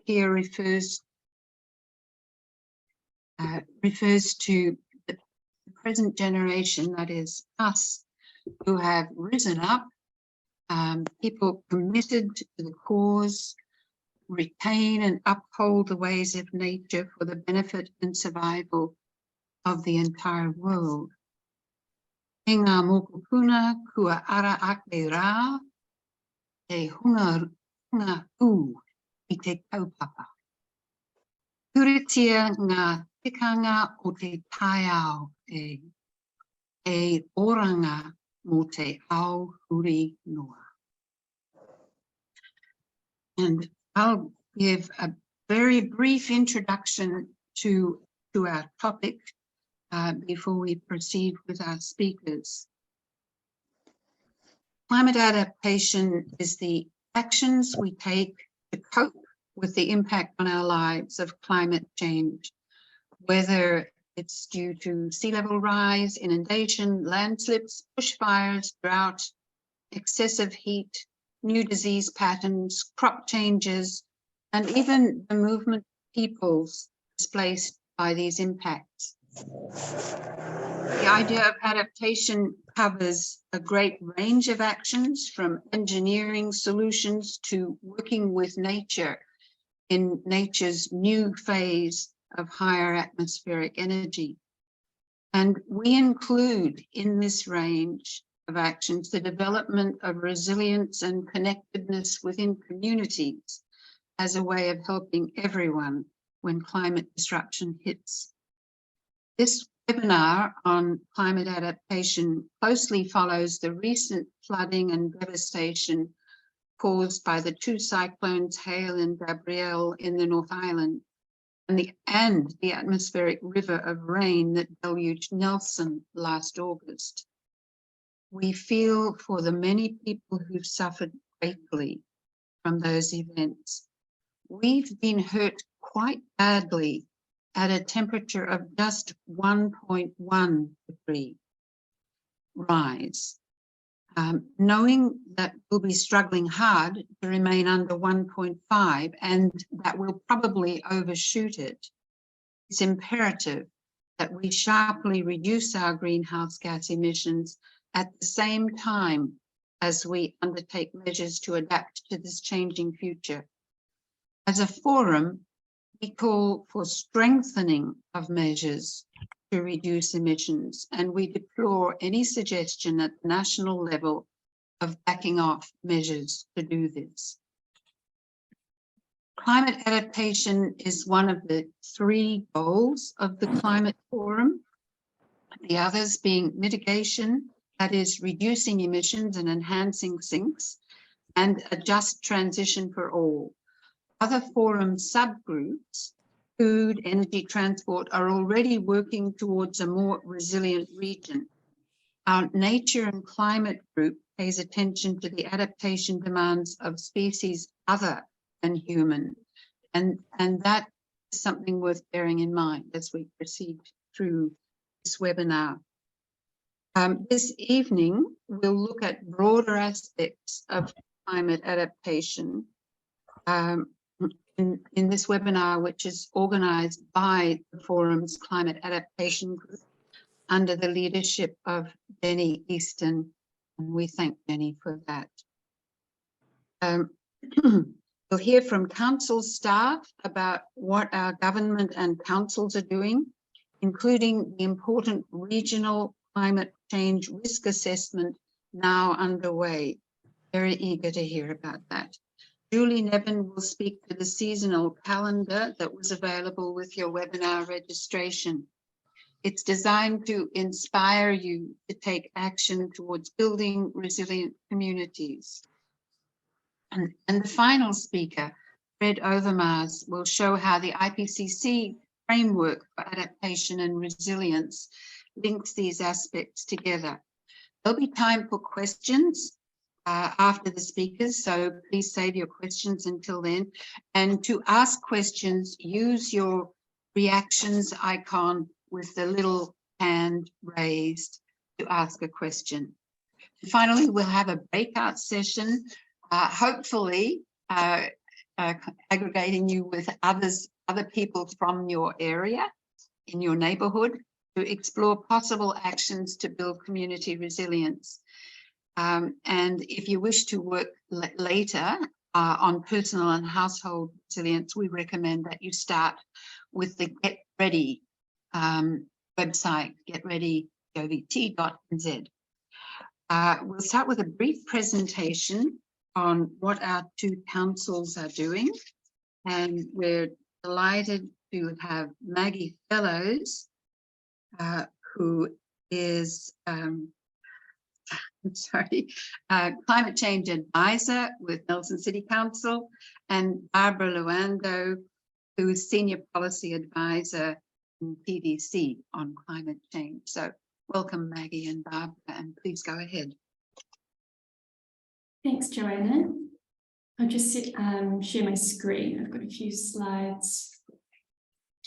here refers to the present generation, that is us, who have risen up, people committed to the cause, retain and uphold the ways of nature for the benefit and survival of the entire world. E ngā mokopuna kua ara ake rā, e hunga ū I te kaupapa. Turitia ngā tikanga o te taiao e oranga mō te ao huri noa. And I'll give a very brief introduction to our topic before we proceed with our speakers. Climate adaptation is the actions we take to cope with the impact on our lives of climate change, whether it's due to sea level rise, inundation, landslips, bushfires, drought, excessive heat, new disease patterns, crop changes, and even the movement of peoples displaced by these impacts. The idea of adaptation covers a great range of actions, from engineering solutions to working with nature in nature's new phase of higher atmospheric energy. And we include in this range of actions the development of resilience and connectedness within communities as a way of helping everyone when climate disruption hits. This webinar on climate adaptation closely follows the recent flooding and devastation caused by the two cyclones Hale and Gabrielle in the North Island, and the atmospheric river of rain that deluged Nelson last August. We feel for the many people who've suffered greatly from those events. We've been hurt quite badly at a temperature of just 1.1 degree rise. Knowing that we'll be struggling hard to remain under 1.5 and that we'll probably overshoot it, it's imperative that we sharply reduce our greenhouse gas emissions at the same time as we undertake measures to adapt to this changing future. As a forum, we call for strengthening of measures to reduce emissions, and we deplore any suggestion at the national level of backing off measures to do this. Climate adaptation is one of the three goals of the Climate Forum, the others being mitigation, that is reducing emissions and enhancing sinks, and a just transition for all. Other forum subgroups, food, energy, transport, are already working towards a more resilient region. Our nature and climate group pays attention to the adaptation demands of species other than human. And that is something worth bearing in mind as we proceed through this webinar. This evening, we'll look at broader aspects of climate adaptation in this webinar, which is organised by the Forum's Climate Adaptation Group under the leadership of Jenny Easton, and we thank Jenny for that. We'll hear from council staff about what our government and councils are doing, including the important regional climate change risk assessment now underway. Very eager to hear about that. Julie Nevin will speak to the seasonal calendar that was available with your webinar registration. It's designed to inspire you to take action towards building resilient communities. And the final speaker, Fred Overmars, will show how the IPCC framework for adaptation and resilience links these aspects together. There'll be time for questions after the speakers, so please save your questions until then. And to ask questions, use your reactions icon with the little hand raised to ask a question. And finally, we'll have a breakout session, hopefully aggregating you with other people from your area, in your neighborhood, to explore possible actions to build community resilience. And if you wish to work later on personal and household resilience, we recommend that you start with the Get Ready website, getready.govt.nz. We'll start with a brief presentation on what our two councils are doing. And we're delighted to have Maggie Fellows, who is, Climate Change Advisor with Nelson City Council, and Barbara Luando, who is Senior Policy Advisor in PDC on climate change. So welcome, Maggie and Barbara, and please go ahead. Thanks, Joanna. I'll just share my screen. I've got a few slides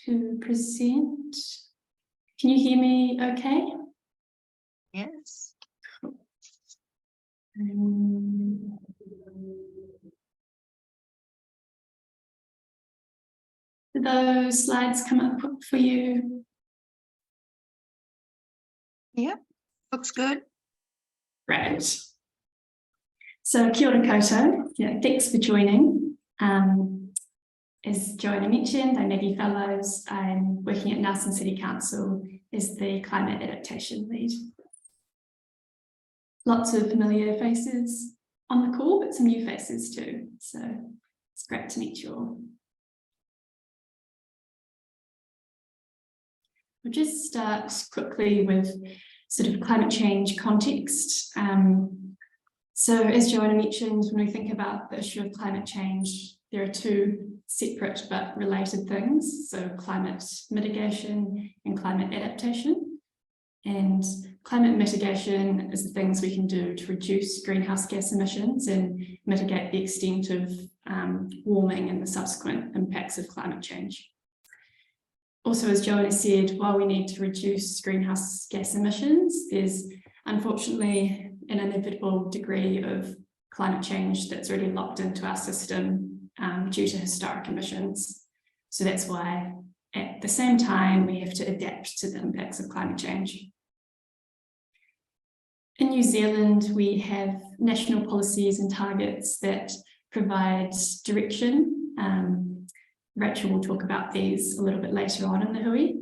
to present. Can you hear me okay? Yes. Did those slides come up for you? Yep, looks good. Great. So kia ora koutou. Yeah, thanks for joining. As Joanna mentioned, I'm Maggie Fellows. I'm working at Nelson City Council as the Climate Adaptation Lead. Lots of familiar faces on the call, but some new faces too. So it's great to meet you all. We'll just start quickly with sort of climate change context. So as Joanna mentioned, when we think about the issue of climate change, there are two separate but related things. So climate mitigation and climate adaptation. And climate mitigation is the things we can do to reduce greenhouse gas emissions and mitigate the extent of warming and the subsequent impacts of climate change. Also, as Joanna said, while we need to reduce greenhouse gas emissions, there's unfortunately an inevitable degree of climate change that's already locked into our system due to historic emissions. So that's why at the same time, we have to adapt to the impacts of climate change. In New Zealand, we have national policies and targets that provide direction. Rachel will talk about these a little bit later on in the hui.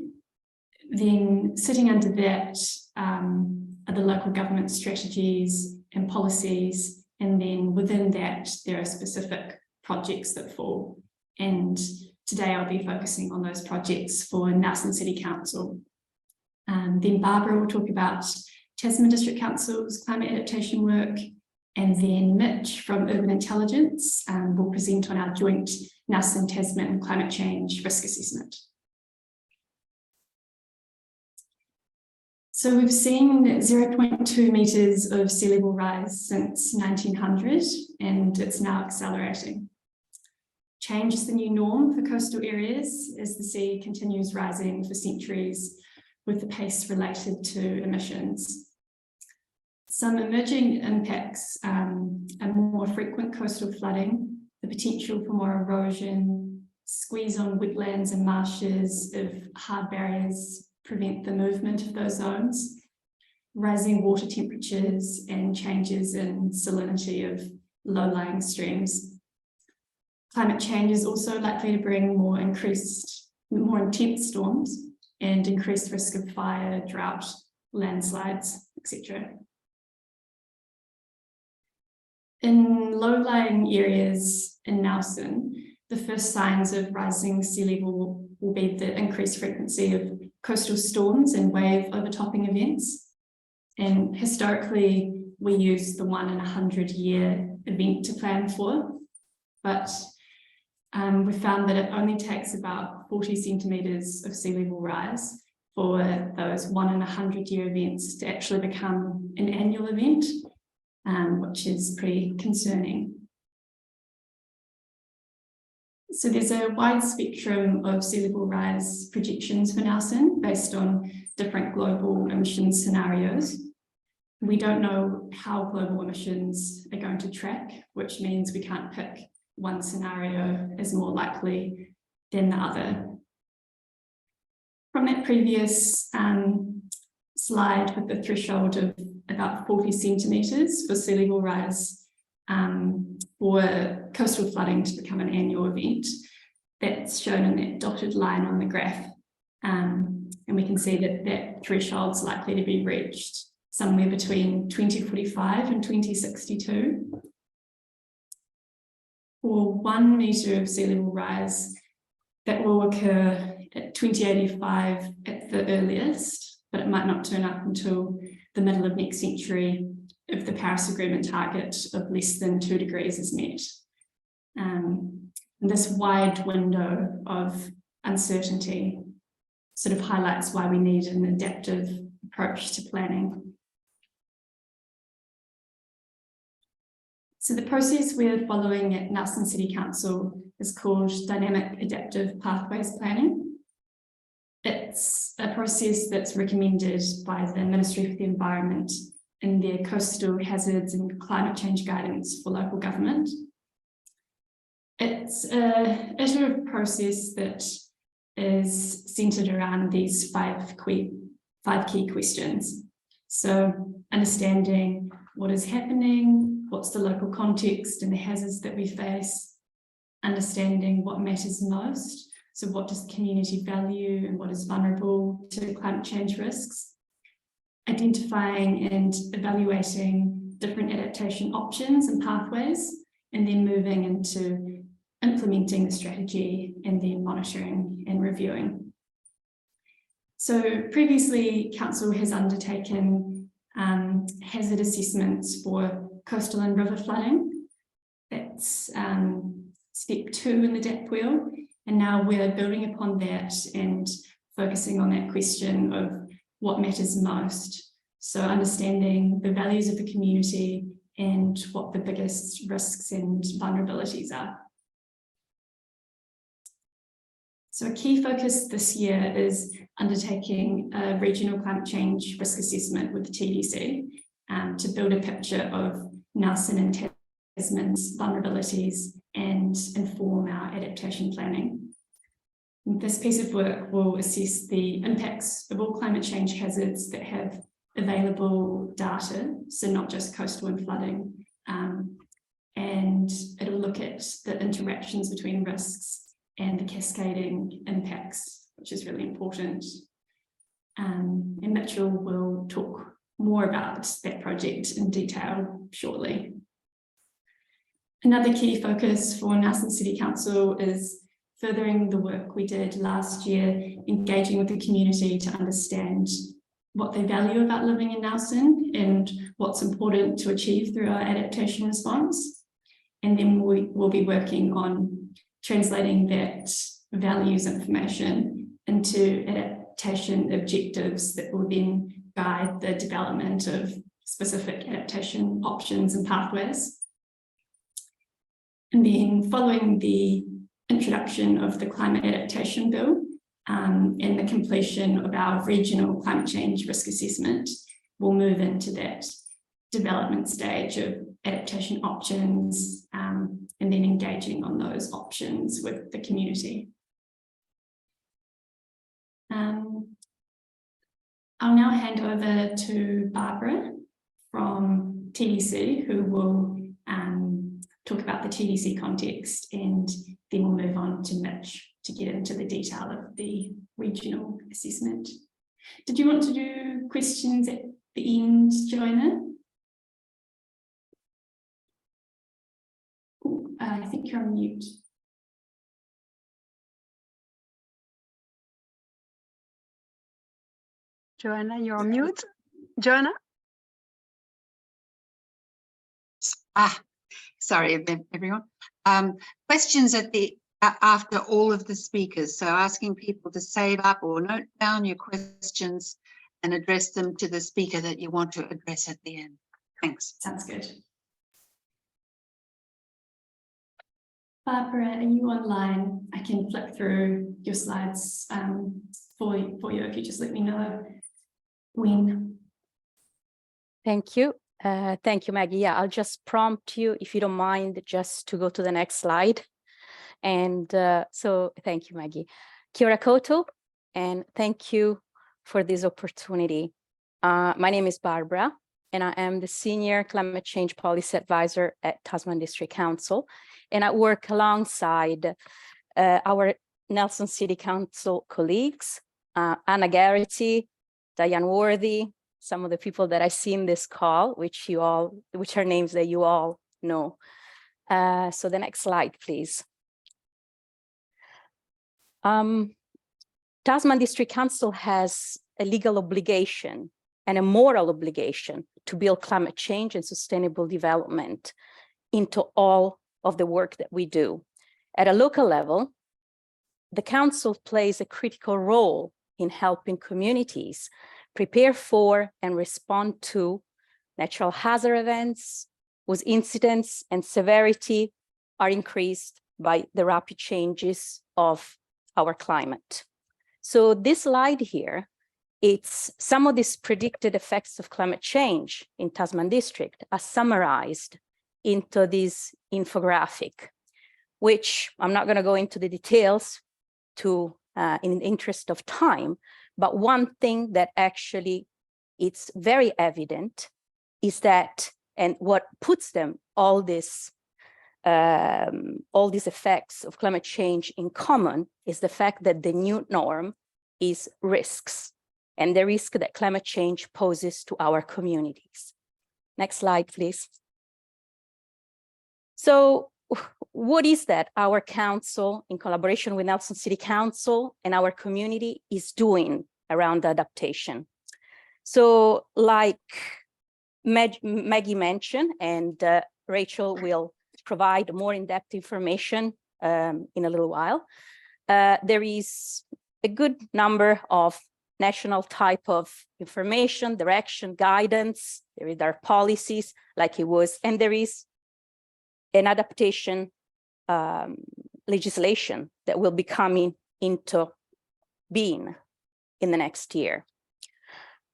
Then sitting under that are the local government strategies and policies, and then within that there are specific projects that fall. And today I'll be focusing on those projects for Nelson City Council. Then Barbara will talk about Tasman District Council's climate adaptation work, and then Mitch from Urban Intelligence will present on our joint Nelson Tasman climate change risk assessment. So we've seen 0.2 metres of sea level rise since 1900, and it's now accelerating. Change is the new norm for coastal areas as the sea continues rising for centuries with the pace related to emissions. Some emerging impacts are more frequent coastal flooding, the potential for more erosion, squeeze on wetlands and marshes if hard barriers prevent the movement of those zones, rising water temperatures and changes in salinity of low-lying streams. Climate change is also likely to bring more intense storms and increased risk of fire, drought, landslides, etc. In low-lying areas in Nelson, the first signs of rising sea level will be the increased frequency of coastal storms and wave overtopping events. And historically, we use the 1 in 100 year event to plan for, but we found that it only takes about 40 centimetres of sea level rise for those 1 in 100 year events to actually become an annual event, which is pretty concerning. So there's a wide spectrum of sea level rise projections for Nelson based on different global emissions scenarios. We don't know how global emissions are going to track, which means we can't pick one scenario is more likely than the other. From that previous slide with the threshold of about 40 centimetres for sea level rise for coastal flooding to become an annual event, that's shown in that dotted line on the graph. And we can see that that threshold is likely to be reached somewhere between 2045 and 2062. For 1 metre of sea level rise, that will occur at 2085 at the earliest, but it might not turn up until the middle of next century if the Paris Agreement target of less than 2 degrees is met. And this wide window of uncertainty sort of highlights why we need an adaptive approach to planning. So the process we're following at Nelson City Council is called Dynamic Adaptive Pathways Planning. It's a process that's recommended by the Ministry for the Environment in their coastal hazards and climate change guidance for local government. It's an iterative process that is centred around these five key questions. So understanding what is happening, what's the local context and the hazards that we face, understanding what matters most, so what does the community value and what is vulnerable to climate change risks, identifying and evaluating different adaptation options and pathways, and then moving into implementing the strategy and then monitoring and reviewing. So previously, Council has undertaken hazard assessments for coastal and river flooding. That's step 2 in the DAP wheel. And now we're building upon that and focusing on that question of what matters most. So understanding the values of the community and what the biggest risks and vulnerabilities are. So a key focus this year is undertaking a regional climate change risk assessment with the TDC to build a picture of Nelson and Tasman's vulnerabilities and inform our adaptation planning. This piece of work will assess the impacts of all climate change hazards that have available data, so not just coastal and flooding, and it'll look at the interactions between risks and the cascading impacts, which is really important. And Mitchell will talk more about that project in detail shortly. Another key focus for Nelson City Council is furthering the work we did last year, engaging with the community to understand what they value about living in Nelson and what's important to achieve through our adaptation response. And then we'll be working on translating that values information into adaptation objectives that will then guide the development of specific adaptation options and pathways. And then following the introduction of the Climate Adaptation Bill and the completion of our regional climate change risk assessment, we'll move into that development stage of adaptation options and then engaging on those options with the community. I'll now hand over to Barbara from TDC, who will talk about the TDC context, and then we'll move on to Mitch to get into the detail of the regional assessment. Did you want to do questions at the end, Joanna? I think you're on mute. Joanna, you're on mute. Joanna? Sorry, everyone. Questions at the after all of the speakers. So asking people to save up or note down your questions and address them to the speaker that you want to address at the end. Thanks. Sounds good. Barbara, are you online? I can flick through your slides for you if you just let me know when. Thank you. Thank you, Maggie. Yeah, I'll just prompt you, if you don't mind, just to go to the next slide. And so thank you, Maggie. Kia ora koutou, and thank you for this opportunity. My name is Barbara, and I am the Senior Climate Change Policy Advisor at Tasman District Council. And I work alongside our Nelson City Council colleagues, Anna Garrity, Diane Worthy, some of the people that I see in this call, which are names that you all know. So the next slide, please. Tasman District Council has a legal obligation and a moral obligation to build climate change and sustainable development into all of the work that we do. At a local level, the council plays a critical role in helping communities prepare for and respond to natural hazard events whose incidence and severity are increased by the rapid changes of our climate. So this slide here, it's some of these predicted effects of climate change in Tasman District are summarized into this infographic, which I'm not going to go into the details in the interest of time, but one thing that actually it's very evident is that, and what puts them all these effects of climate change in common is the fact that the new norm is risks and the risk that climate change poses to our communities. Next slide, please. So what is that our council, in collaboration with Nelson City Council and our community, is doing around adaptation? So like Maggie mentioned, and Rachel will provide more in-depth information in a little while, there is a good number of national type of information, direction, guidance. There are policies like it was, and there is an adaptation legislation that will be coming into being in the next year.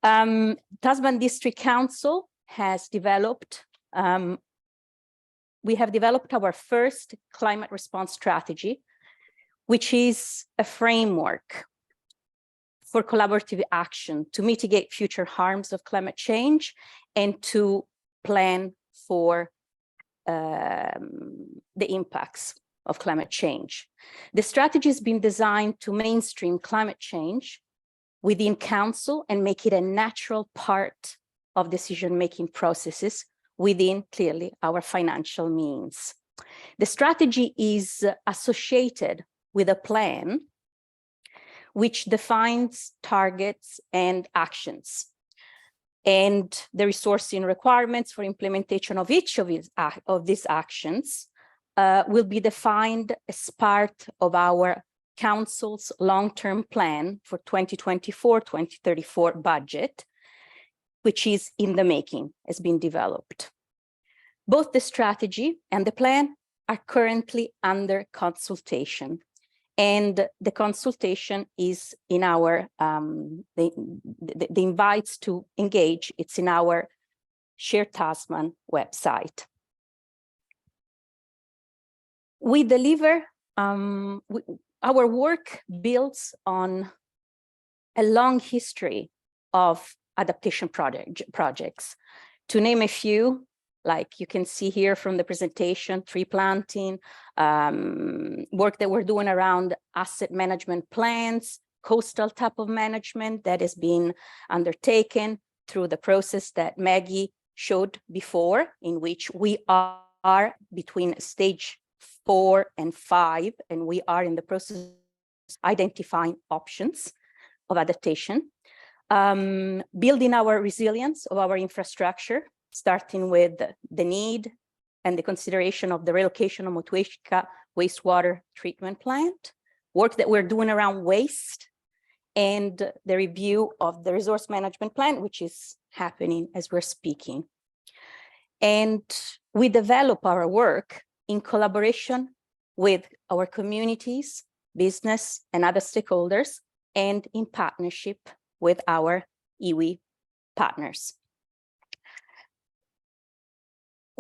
Tasman District Council has developed, we have developed our first climate response strategy, which is a framework for collaborative action to mitigate future harms of climate change and to plan for the impacts of climate change. The strategy has been designed to mainstream climate change within council and make it a natural part of decision-making processes within, clearly, our financial means. The strategy is associated with a plan which defines targets and actions, and the resourcing requirements for implementation of each of these actions will be defined as part of our council's long-term plan for 2024-2034 budget, which is in the making, has been developed. Both the strategy and the plan are currently under consultation, and the consultation is in our, the invites to engage, it's in our Share Tasman website. We deliver, our work builds on a long history of adaptation projects. To name a few, like you can see here from the presentation, tree planting, work that we're doing around asset management plans, coastal type of management that has been undertaken through the process that Maggie showed before, in which we are between stage 4 and 5, and we are in the process of identifying options of adaptation. Building our resilience of our infrastructure, starting with the need and the consideration of the relocation of Motueka wastewater treatment plant, work that we're doing around waste, and the review of the resource management plan, which is happening as we're speaking. And we develop our work in collaboration with our communities, business, and other stakeholders, and in partnership with our iwi partners.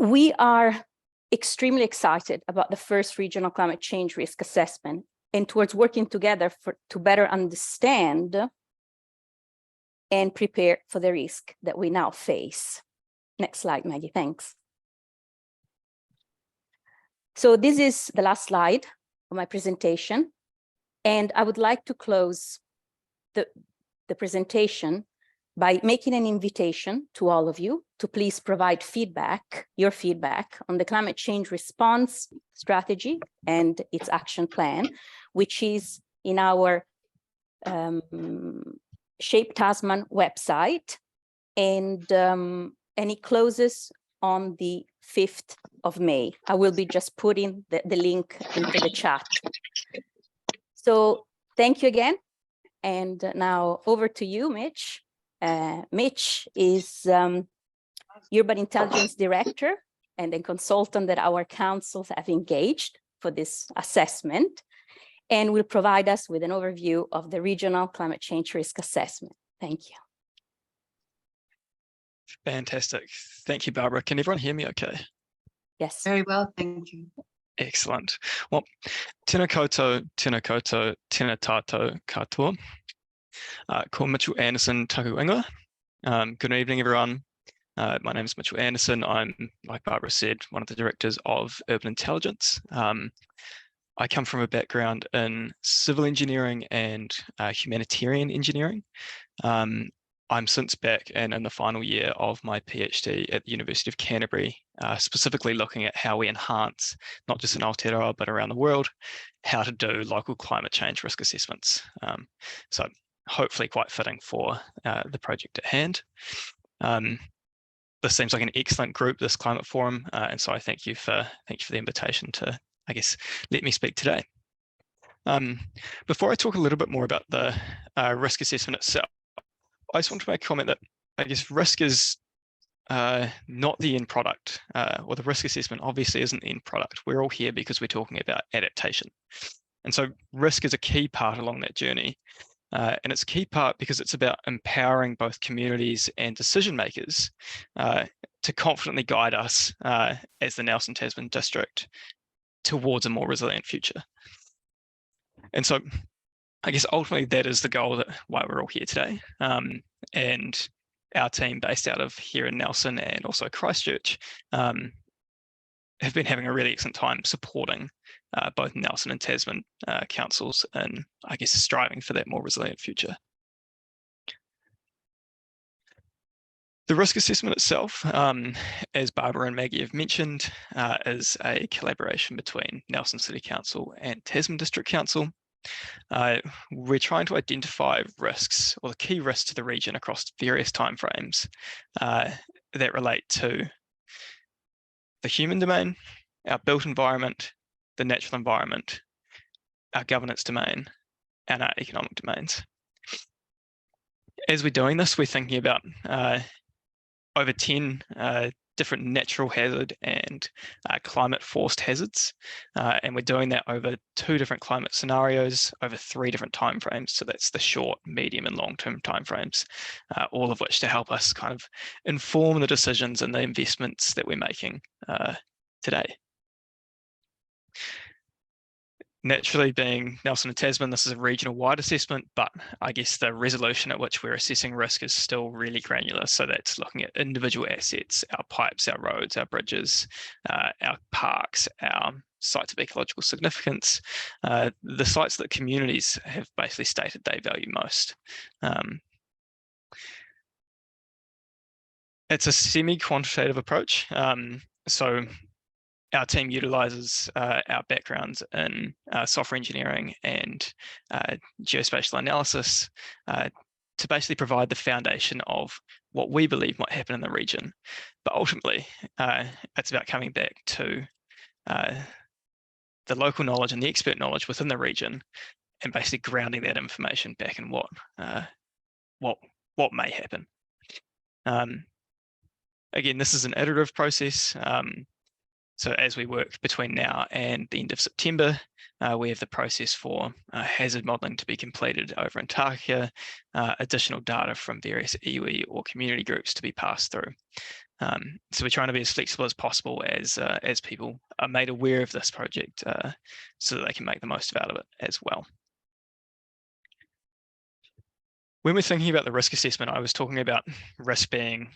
We are extremely excited about the first regional climate change risk assessment and towards working together to better understand and prepare for the risk that we now face. Next slide, Maggie, thanks. So this is the last slide of my presentation, and I would like to close the presentation by making an invitation to all of you to please provide feedback, your feedback on the climate change response strategy and its action plan, which is in our Shape Tasman website, and it closes on the 5th of May. I will be just putting the link into the chat. So thank you again. And now over to you, Mitch. Mitch is Urban Intelligence Director and a consultant that our councils have engaged for this assessment, and will provide us with an overview of the regional climate change risk assessment. Thank you. Fantastic. Thank you, Barbara. Can everyone hear me okay? Yes. Very well, thank you. Excellent. Well, tēnā koutou, tēnā tātou katoa. Ko Mitchell Anderson taku ingoa. Good evening, everyone. My name is Mitchell Anderson. I'm, like Barbara said, one of the directors of Urban Intelligence. I come from a background in civil engineering and humanitarian engineering. I'm since back and in the final year of my PhD at the University of Canterbury, specifically looking at how we enhance, not just in Aotearoa, but around the world, how to do local climate change risk assessments. So hopefully quite fitting for the project at hand. This seems like an excellent group, this climate forum, and so I thank you for the invitation to, I guess, let me speak today. Before I talk a little bit more about the risk assessment itself, I just want to make a comment that I guess risk is not the end product, or the risk assessment obviously isn't the end product. We're all here because we're talking about adaptation. And so risk is a key part along that journey. And it's a key part because it's about empowering both communities and decision makers to confidently guide us as the Nelson Tasman district towards a more resilient future. And so I guess ultimately that is the goal, that why we're all here today. And our team based out of here in Nelson and also Christchurch have been having a really excellent time supporting both Nelson and Tasman councils and I guess striving for that more resilient future. The risk assessment itself, as Barbara and Maggie have mentioned, is a collaboration between Nelson City Council and Tasman District Council. We're trying to identify risks, or the key risks to the region across various timeframes that relate to the human domain, our built environment, the natural environment, our governance domain, and our economic domains. As we're doing this, we're thinking about over 10 different natural hazard and climate forced hazards. And we're doing that over 2 different climate scenarios over 3 different timeframes. So that's the short, medium, and long-term timeframes, all of which to help us kind of inform the decisions and the investments that we're making today. Naturally, being Nelson and Tasman, this is a regional-wide assessment, but I guess the resolution at which we're assessing risk is still really granular. So that's looking at individual assets, our pipes, our roads, our bridges, our parks, our sites of ecological significance, the sites that communities have basically stated they value most. It's a semi-quantitative approach. So our team utilizes our backgrounds in software engineering and geospatial analysis to basically provide the foundation of what we believe might happen in the region. But ultimately, it's about coming back to the local knowledge and the expert knowledge within the region and basically grounding that information back in what may happen. Again, this is an iterative process. So as we work between now and the end of September, we have the process for hazard modelling to be completed over Antarctica, additional data from various iwi or community groups to be passed through. So we're trying to be as flexible as possible as people are made aware of this project so that they can make the most out of it as well. When we're thinking about the risk assessment, I was talking about risk being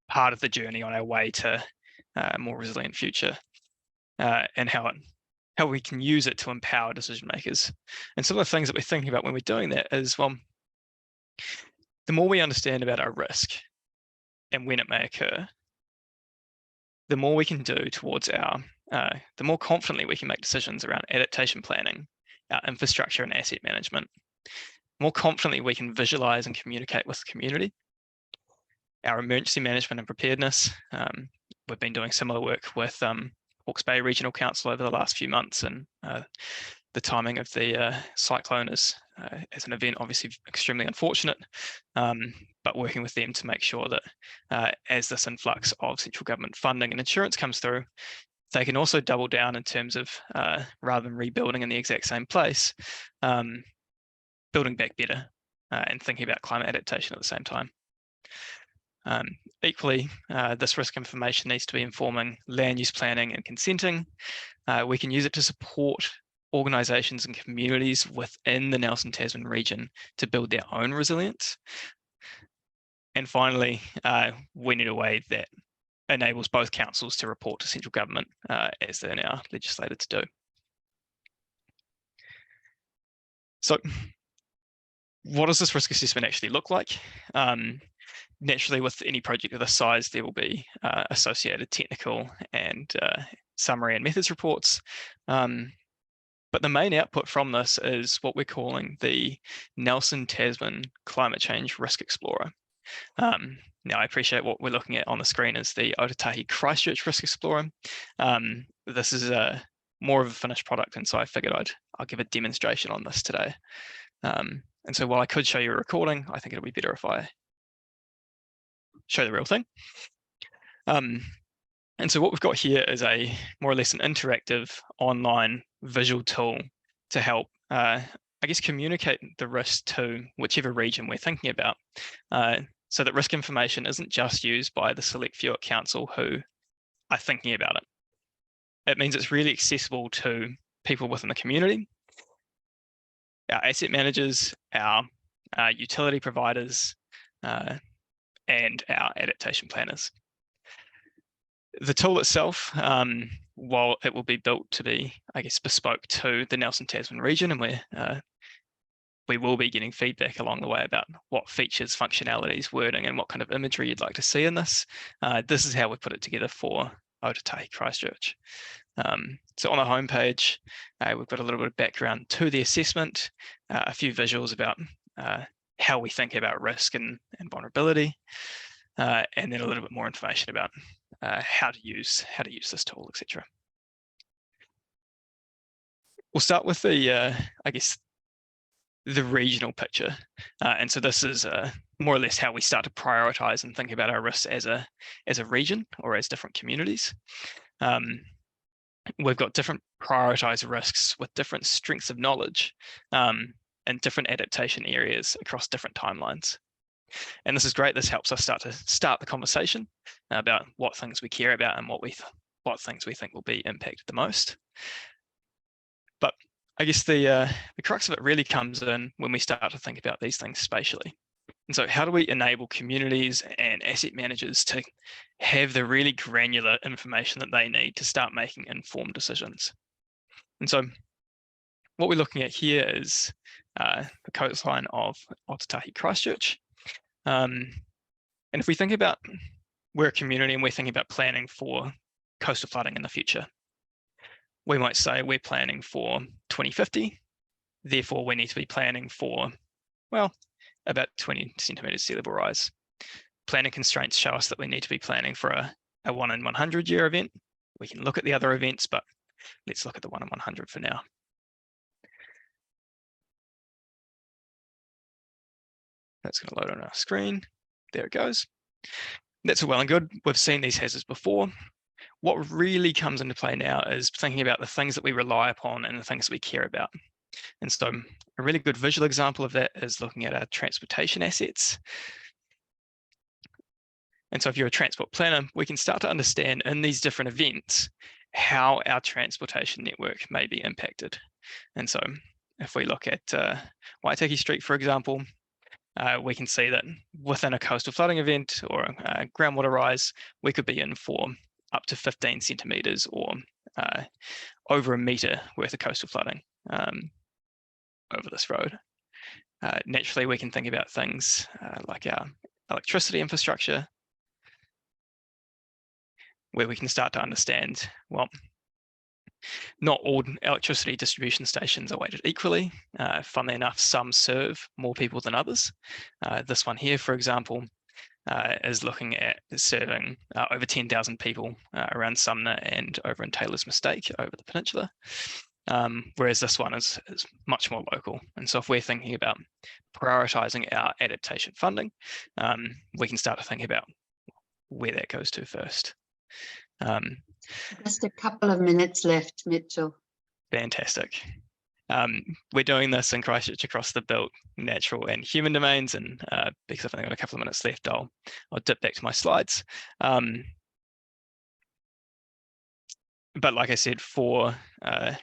part of the journey on our way to a more resilient future, and how we can use it to empower decision makers. And some of the things that we're thinking about when we're doing that is, well, the more we understand about our risk and when it may occur, the more we can do towards the more confidently we can make decisions around adaptation planning, our infrastructure and asset management. More confidently we can visualize and communicate with the community. Our emergency management and preparedness. We've been doing similar work with Hawke's Bay Regional Council over the last few months, and the timing of the cyclone is, as an event, obviously extremely unfortunate, but working with them to make sure that as this influx of central government funding and insurance comes through, they can also double down in terms of, rather than rebuilding in the exact same place, building back better and thinking about climate adaptation at the same time. Equally, this risk information needs to be informing land use planning and consenting. We can use it to support organisations and communities within the Nelson Tasman region to build their own resilience. And finally, we need a way that enables both councils to report to central government as they're now legislated to do. So what does this risk assessment actually look like? Naturally, with any project of this size, there will be associated technical and summary and methods reports. But the main output from this is what we're calling the Nelson Tasman Climate Change Risk Explorer. Now, I appreciate what we're looking at on the screen is the Otatahi Christchurch Risk Explorer. This is more of a finished product, and so I figured I'll give a demonstration on this today. And so while I could show you a recording, I think it'll be better if I show the real thing. And so what we've got here is a more or less an interactive online visual tool to help, I guess, communicate the risk to whichever region we're thinking about, so that risk information isn't just used by the select few at council who are thinking about it. It means it's really accessible to people within the community, our asset managers, our utility providers, and our adaptation planners. The tool itself, while it will be built to be, I guess, bespoke to the Nelson Tasman region, and we will be getting feedback along the way about what features, functionalities, wording, and what kind of imagery you'd like to see in this. This is how we put it together for Otatahi Christchurch. So on the homepage, we've got a little bit of background to the assessment, a few visuals about how we think about risk and vulnerability, and then a little bit more information about how to use this tool, etc. We'll start with the, I guess, the regional picture. And so this is more or less how we start to prioritize and think about our risks as a region or as different communities. We've got different prioritized risks with different strengths of knowledge and different adaptation areas across different timelines. And this is great. This helps us start the conversation about what things we care about and what things we think will be impacted the most. But I guess the crux of it really comes in when we start to think about these things spatially. And so how do we enable communities and asset managers to have the really granular information that they need to start making informed decisions? And so what we're looking at here is the coastline of Otatahi Christchurch. And if we think about we're a community and we're thinking about planning for coastal flooding in the future, we might say we're planning for 2050. Therefore, we need to be planning for, well, about 20 centimeters sea level rise. Planning constraints show us that we need to be planning for a 1 in 100 year event. We can look at the other events, but let's look at the 1 in 100 for now. That's going to load on our screen. There it goes. That's all well and good. We've seen these hazards before. what really comes into play now is thinking about the things that we rely upon and the things that we care about. And so a really good visual example of that is looking at our transportation assets. And so if you're a transport planner, we can start to understand in these different events how our transportation network may be impacted. And so if we look at Waitaki Street, for example, we can see that within a coastal flooding event or a groundwater rise, we could be in for up to 15 centimetres or over a metre worth of coastal flooding over this road. Naturally, we can think about things like our electricity infrastructure, where we can start to understand, well, not all electricity distribution stations are weighted equally. Funnily enough, some serve more people than others. This one here, for example, is looking at serving over 10,000 people around Sumner and over in Taylor's Mistake over the peninsula. Whereas this one is much more local. And so if we're thinking about prioritising our adaptation funding, we can start to think about where that goes to first. Just a couple of minutes left, Mitchell. Fantastic. We're doing this in Christchurch across the built, natural and human domains, and because I've only got a couple of minutes left, I'll dip back to my slides. But like I said, for the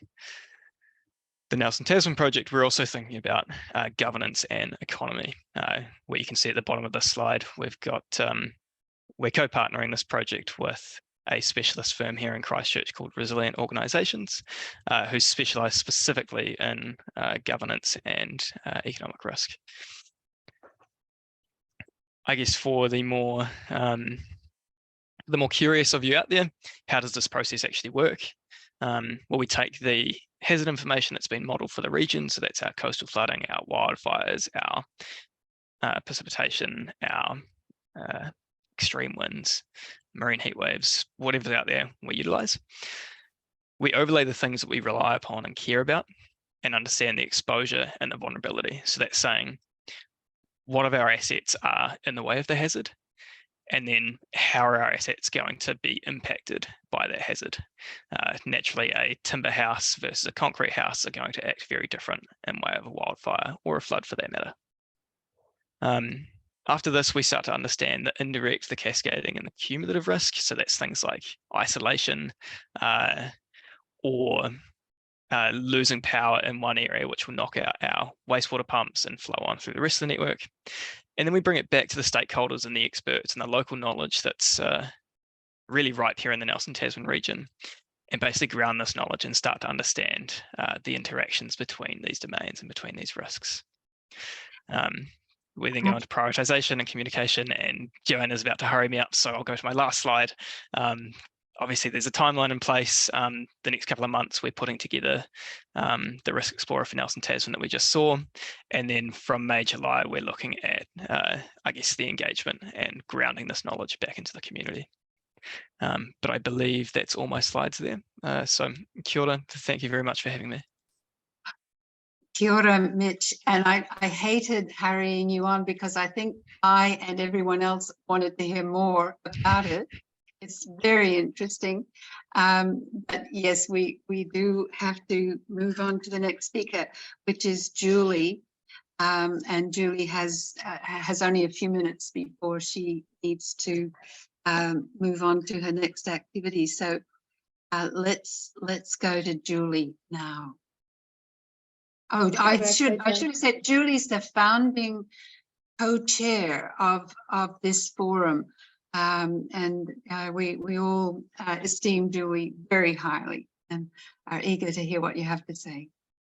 Nelson Tasman project, we're also thinking about governance and economy. Where you can see at the bottom of this slide, we've got, we're co-partnering this project with a specialist firm here in Christchurch called Resilient Organisations, who specialise specifically in governance and economic risk. I guess for the more curious of you out there, how does this process actually work? Well, we take the hazard information that's been modelled for the region, so that's our coastal flooding, our wildfires, our precipitation, our extreme winds, marine heat waves, whatever's out there we utilise. We overlay the things that we rely upon and care about and understand the exposure and the vulnerability. So that's saying what of our assets are in the way of the hazard, and then how are our assets going to be impacted by that hazard. Naturally, a timber house versus a concrete house are going to act very different in way of a wildfire or a flood for that matter. After this, we start to understand the indirect, the cascading, and the cumulative risk. So that's things like isolation or losing power in one area, which will knock out our wastewater pumps and flow on through the rest of the network. And then we bring it back to the stakeholders and the experts and the local knowledge that's really ripe here in the Nelson Tasman region, and basically ground this knowledge and start to understand the interactions between these domains and between these risks. We then go into prioritisation and communication, and Joanna's about to hurry me up, so I'll go to my last slide. Obviously, there's a timeline in place. The next couple of months, we're putting together the Risk Explorer for Nelson Tasman that we just saw. And then from May, July, we're looking at, I guess, the engagement and grounding this knowledge back into the community. But I believe that's all my slides there. So kia ora, thank you very much for having me. Kia ora, Mitch. And I hated hurrying you on because I think I and everyone else wanted to hear more about it. It's very interesting. But yes, we do have to move on to the next speaker, which is Julie. And Julie has only a few minutes before she needs to move on to her next activity. So let's go to Julie now. Oh, I should have said Julie's the founding co-chair of this forum. And we all esteem Julie very highly and are eager to hear what you have to say.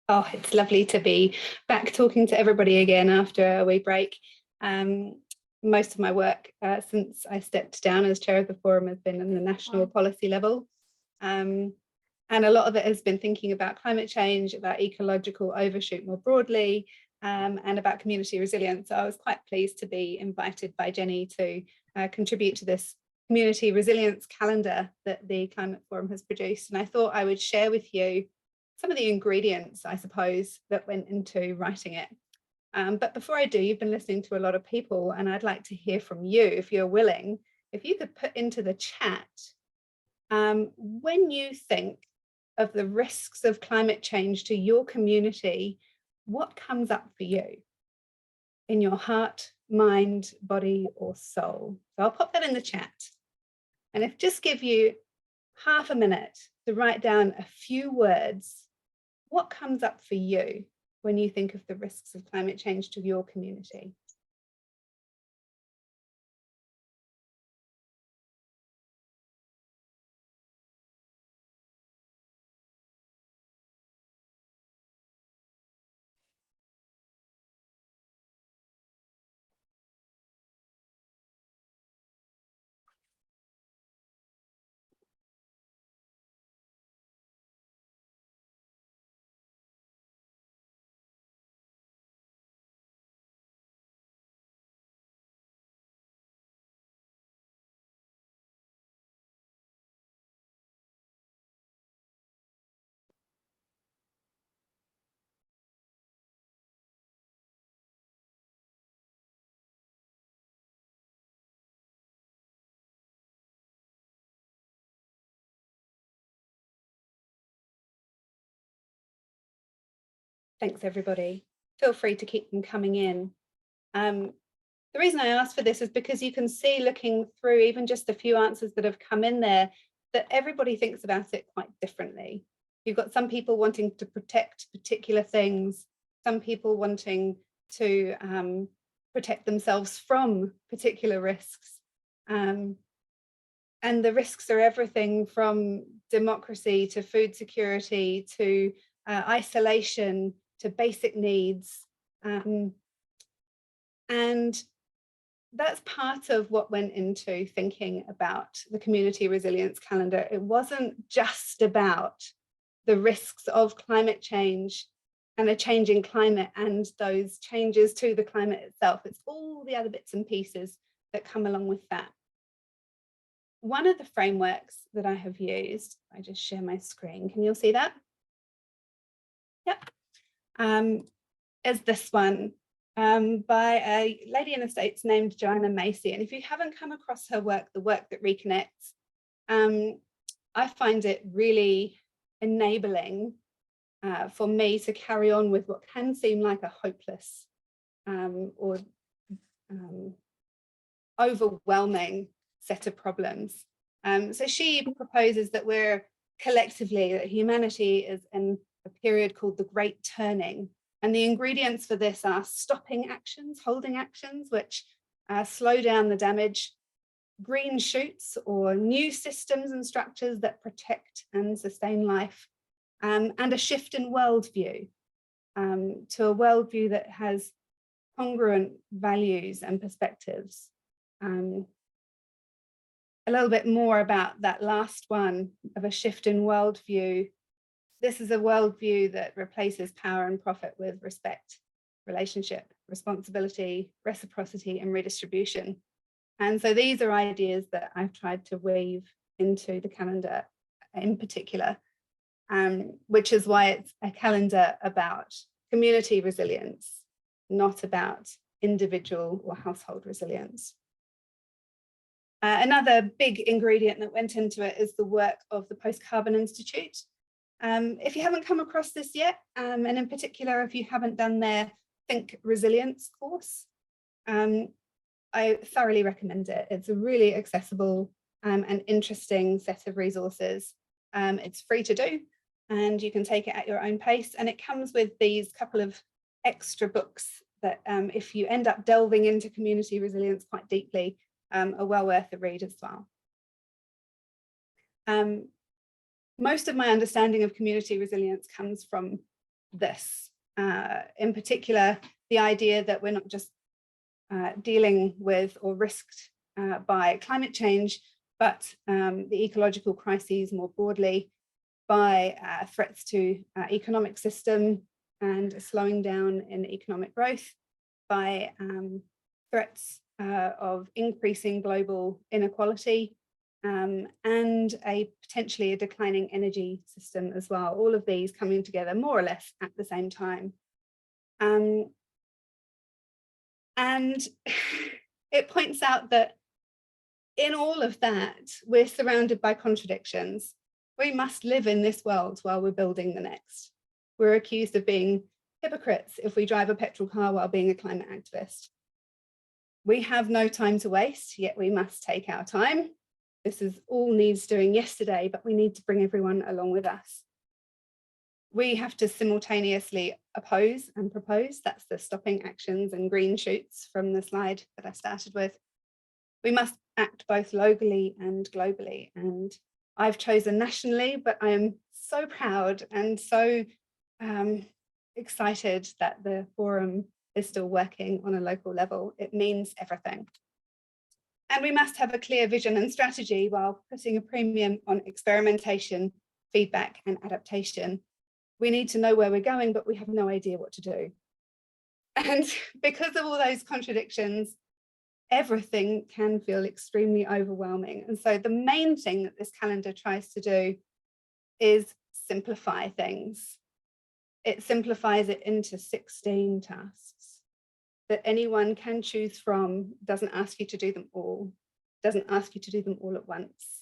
Oh, it's lovely to be back talking to everybody again after a wee break. Most of my work since I stepped down as chair of the forum has been in the national policy level. And a lot of it has been thinking about climate change, about ecological overshoot more broadly, and about community resilience. So I was quite pleased to be invited by Jenny to contribute to this community resilience calendar that the Climate Forum has produced. And I thought I would share with you some of the ingredients, I suppose, that went into writing it. But before I do, you've been listening to a lot of people, and I'd like to hear from you, if you're willing, if you could put into the chat When you think of the risks of climate change to your community, what comes up for you in your heart, mind, body, or soul? So I'll pop that in the chat. And if just give you half a minute to write down a few words, what comes up for you when you think of the risks of climate change to your community? Thanks, everybody. Feel free to keep them coming in. The reason I asked for this is because you can see, looking through even just a few answers that have come in there, that everybody thinks about it quite differently. You've got some people wanting to protect particular things, some people wanting to protect themselves from particular risks. And the risks are everything from democracy to food security to isolation to basic needs. And that's part of what went into thinking about the community resilience calendar. It wasn't just about the risks of climate change and a changing climate and those changes to the climate itself. It's all the other bits and pieces that come along with that. One of the frameworks that I have used, I just share my screen, can you all see that? Yep. Is this one. By a lady in the States named Joanna Macy. And if you haven't come across her work, the work that reconnects, I find it really enabling for me to carry on with what can seem like a hopeless or overwhelming set of problems. So she proposes that we're collectively, that humanity is in a period called the Great Turning. And the ingredients for this are stopping actions, holding actions, which slow down the damage, green shoots or new systems and structures that protect and sustain life, and a shift in worldview to a worldview that has congruent values and perspectives. A little bit more about that last one of a shift in worldview. This is a worldview that replaces power and profit with respect, relationship, responsibility, reciprocity, and redistribution. And so these are ideas that I've tried to weave into the calendar in particular, which is why it's a calendar about community resilience, not about individual or household resilience. Another big ingredient that went into it is the work of the Post-Carbon Institute. If you haven't come across this yet, and in particular, if you haven't done their Think Resilience course, I thoroughly recommend it. It's a really accessible and interesting set of resources. It's free to do, and you can take it at your own pace. And it comes with these couple of extra books that if you end up delving into community resilience quite deeply, are well worth a read as well. Most of my understanding of community resilience comes from this, in particular, the idea that we're not just dealing with or risked by climate change, but the ecological crises more broadly, by threats to economic system and a slowing down in economic growth, by threats of increasing global inequality, and potentially a declining energy system as well. All of these coming together more or less at the same time. And it points out that in all of that, we're surrounded by contradictions. We must live in this world while we're building the next. We're accused of being hypocrites if we drive a petrol car while being a climate activist. We have no time to waste, yet we must take our time. This is all needs doing yesterday, but we need to bring everyone along with us. We have to simultaneously oppose and propose. That's the stopping actions and green shoots from the slide that I started with. We must act both locally and globally. And I've chosen nationally, but I am so proud and so excited that the forum is still working on a local level. It means everything. And we must have a clear vision and strategy while putting a premium on experimentation, feedback, and adaptation. We need to know where we're going, but we have no idea what to do. And because of all those contradictions, everything can feel extremely overwhelming. And so the main thing that this calendar tries to do is simplify things. It simplifies it into 16 tasks that anyone can choose from, doesn't ask you to do them all, doesn't ask you to do them all at once.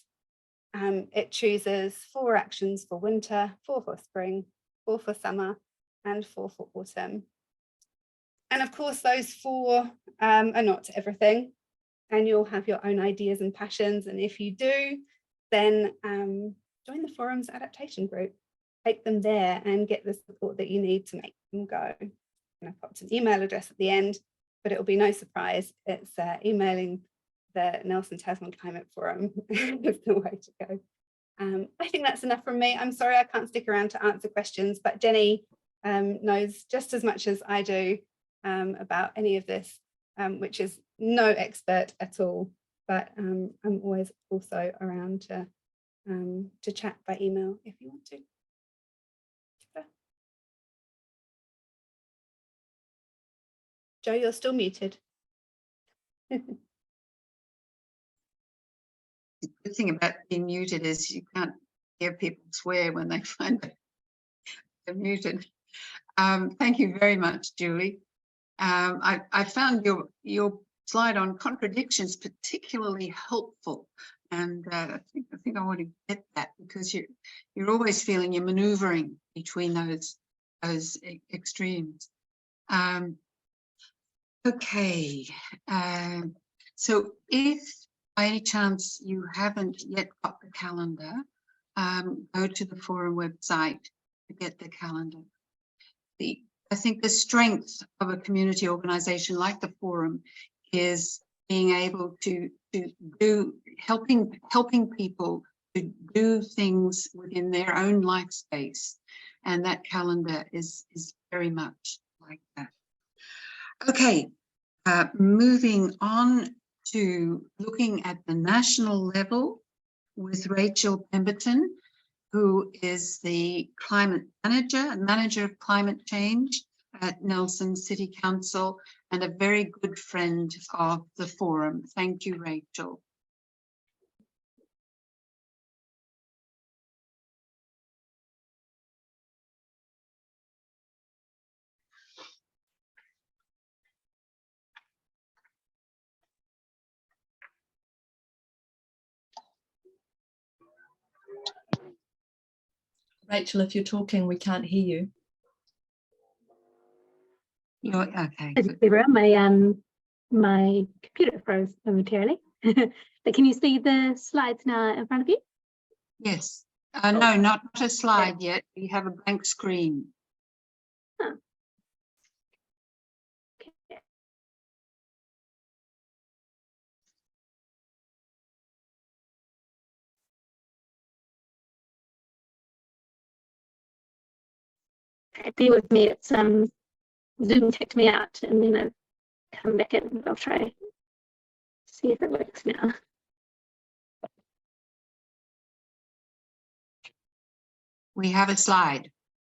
It chooses 4 actions for winter, 4 for spring, 4 for summer, and 4 for autumn. And of course, those 4 are not everything, and you'll have your own ideas and passions. And if you do, then join the forum's adaptation group. Take them there and get the support that you need to make them go. And I've popped an email address at the end, but it'll be no surprise. It's emailing the Nelson Tasman Climate Forum is the way to go. I think that's enough from me. I'm sorry I can't stick around to answer questions, but Jenny knows just as much as I do about any of this, which is no expert at all, but I'm always also around to chat by email if you want to. Jo, you're still muted. The good thing about being muted is you can't hear people swear when they find that they're muted. Thank you very much, Julie. I found your slide on contradictions particularly helpful, and I think I want to get that, because you're always feeling you're manoeuvring between those extremes. Okay, so if by any chance you haven't yet got the calendar, go to the forum website to get the calendar. I think the strength of a community organisation like the forum is being able to do helping people to do things within their own life space, and that calendar is very much like that. Okay, moving on to looking at the national level with Rachel Pemberton, who is the climate manager of climate change at Nelson City Council, and a very good friend of the forum. Thank you, Rachel. Rachel, if you're talking, we can't hear you. You're okay. My computer froze momentarily. But can you see the slides now in front of you? Yes. No, not a slide yet. We have a blank screen. Oh. Okay. Bear with me. It's Zoom kicked me out, and then I've come back in. I'll try see if it works now. We have a slide.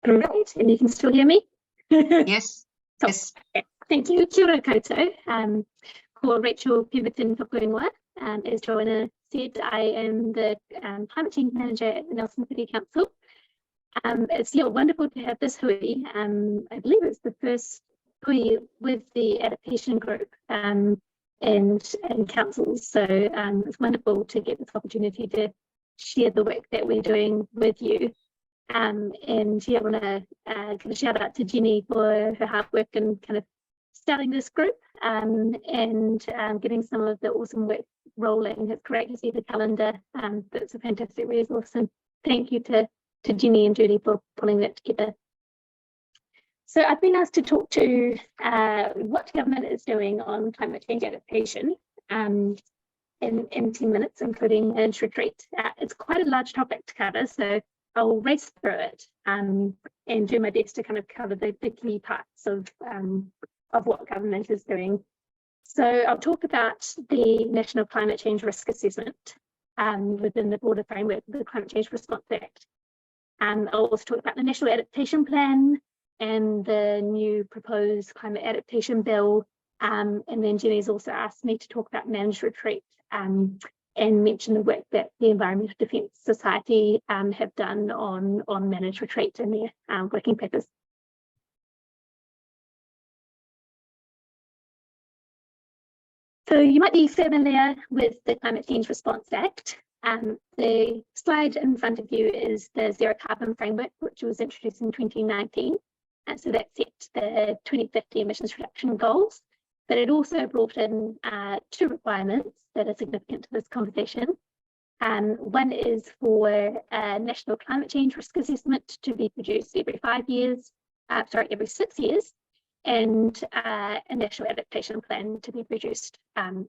Right, and you can still hear me? Yes. Yes. Thank you. Kia ora koutou. Ko Rachel Pemberton Tokuingoa. As Joanna said, I am the climate change manager at the Nelson City Council. It's wonderful to have this hui. I believe it's the first hui with the adaptation group. and councils. So it's wonderful to get this opportunity to share the work that we're doing with you. And yeah, I want to kind of shout out to Jenny for her hard work and kind of starting this group and getting some of the awesome work rolling. It's great to see the calendar. That's a fantastic resource, and thank you to Jenny and Judy for pulling that together. So I've been asked to talk to what government is doing on climate change adaptation in 10 minutes, including managed retreat. It's quite a large topic to cover, so I'll race through it and do my best to kind of cover the key parts of what government is doing. So I'll talk about the National Climate Change Risk Assessment within the broader framework of the Climate Change Response Act. I'll also talk about the National Adaptation Plan and the new proposed Climate Adaptation Bill. And then Jenny's also asked me to talk about managed retreat and mention the work that the Environmental Defence Society have done on managed retreat and their working papers. So you might be familiar with the Climate Change Response Act. The slide in front of you is the Zero Carbon Framework, which was introduced in 2019. And so that set the 2050 emissions reduction goals, but it also brought in 2 requirements that are significant to this conversation. One is for a national climate change risk assessment to be produced every 6 years, and a national adaptation plan to be produced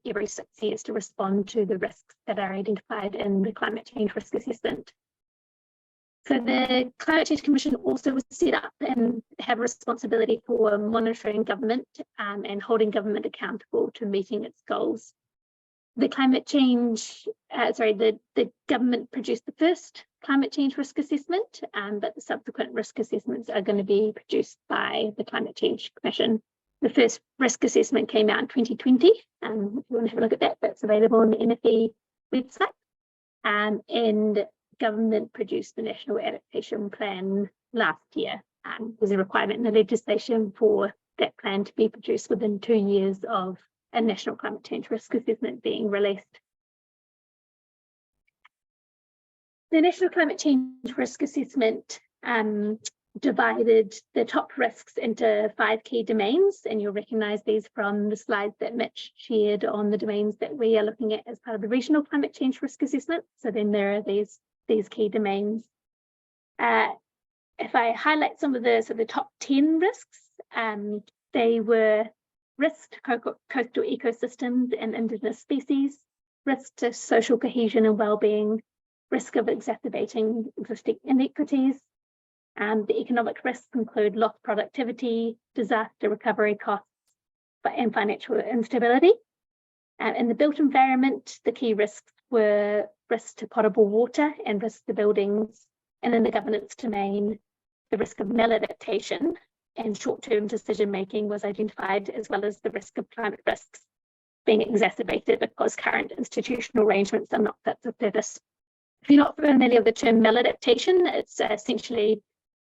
every 6 years to respond to the risks that are identified in the climate change risk assessment. So the Climate Change Commission also was set up and have responsibility for monitoring government and holding government accountable to meeting its goals. The the government produced the first climate change risk assessment, but the subsequent risk assessments are going to be produced by the Climate Change Commission. The first risk assessment came out in 2020. If you want to have a look at that, that's available on the NFE website. And government produced the National Adaptation Plan last year. There's a requirement in the legislation for that plan to be produced within 2 years of a national climate change risk assessment being released. The National Climate Change Risk Assessment divided the top risks into 5 key domains, and you'll recognise these from the slides that Mitch shared on the domains that we are looking at as part of the Regional Climate Change Risk Assessment. So then there are these key domains. If I highlight some of the top 10 risks, they were risk to coastal ecosystems and indigenous species, risk to social cohesion and well-being, risk of exacerbating existing inequities. The economic risks include lost productivity, disaster recovery costs, and financial instability. In the built environment, the key risks were risk to potable water and risk to buildings. And in the governance domain, the risk of maladaptation and short-term decision-making was identified, as well as the risk of climate risks being exacerbated because current institutional arrangements are not fit for purpose. If you're not familiar with the term maladaptation, it's essentially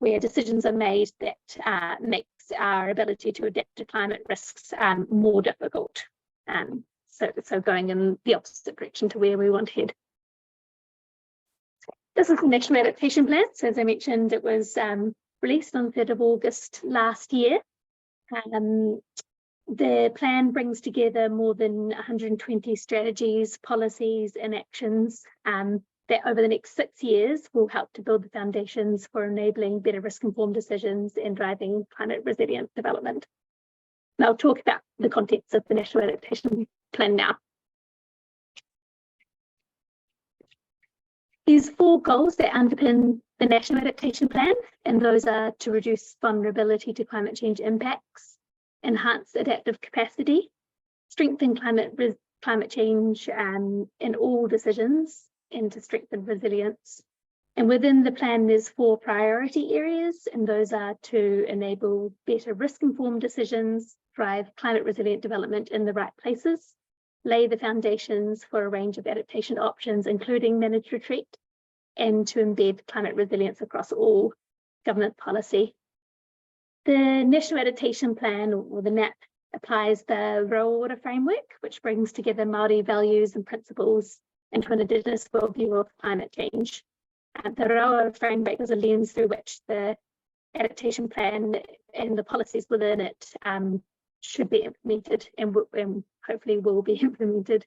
where decisions are made that makes our ability to adapt to climate risks more difficult. So going in the opposite direction to where we want to head. This is the National Adaptation Plan. So as I mentioned, it was released on 3rd of August last year. The plan brings together more than 120 strategies, policies and actions that over the next 6 years will help to build the foundations for enabling better risk-informed decisions and driving climate resilient development. And I'll talk about the contents of the National Adaptation Plan now. There's 4 goals that underpin the National Adaptation Plan, and those are to reduce vulnerability to climate change impacts, enhance adaptive capacity, strengthen climate change in all decisions, and to strengthen resilience. And within the plan, there's 4 priority areas, and those are to enable better risk-informed decisions, drive climate resilient development in the right places, lay the foundations for a range of adaptation options, including managed retreat, and to embed climate resilience across all government policy. The National Adaptation Plan, or the NAP, applies the Raora framework, which brings together Māori values and principles into an Indigenous worldview of climate change. The Raora framework is a lens through which the adaptation plan and the policies within it should be implemented and hopefully will be implemented.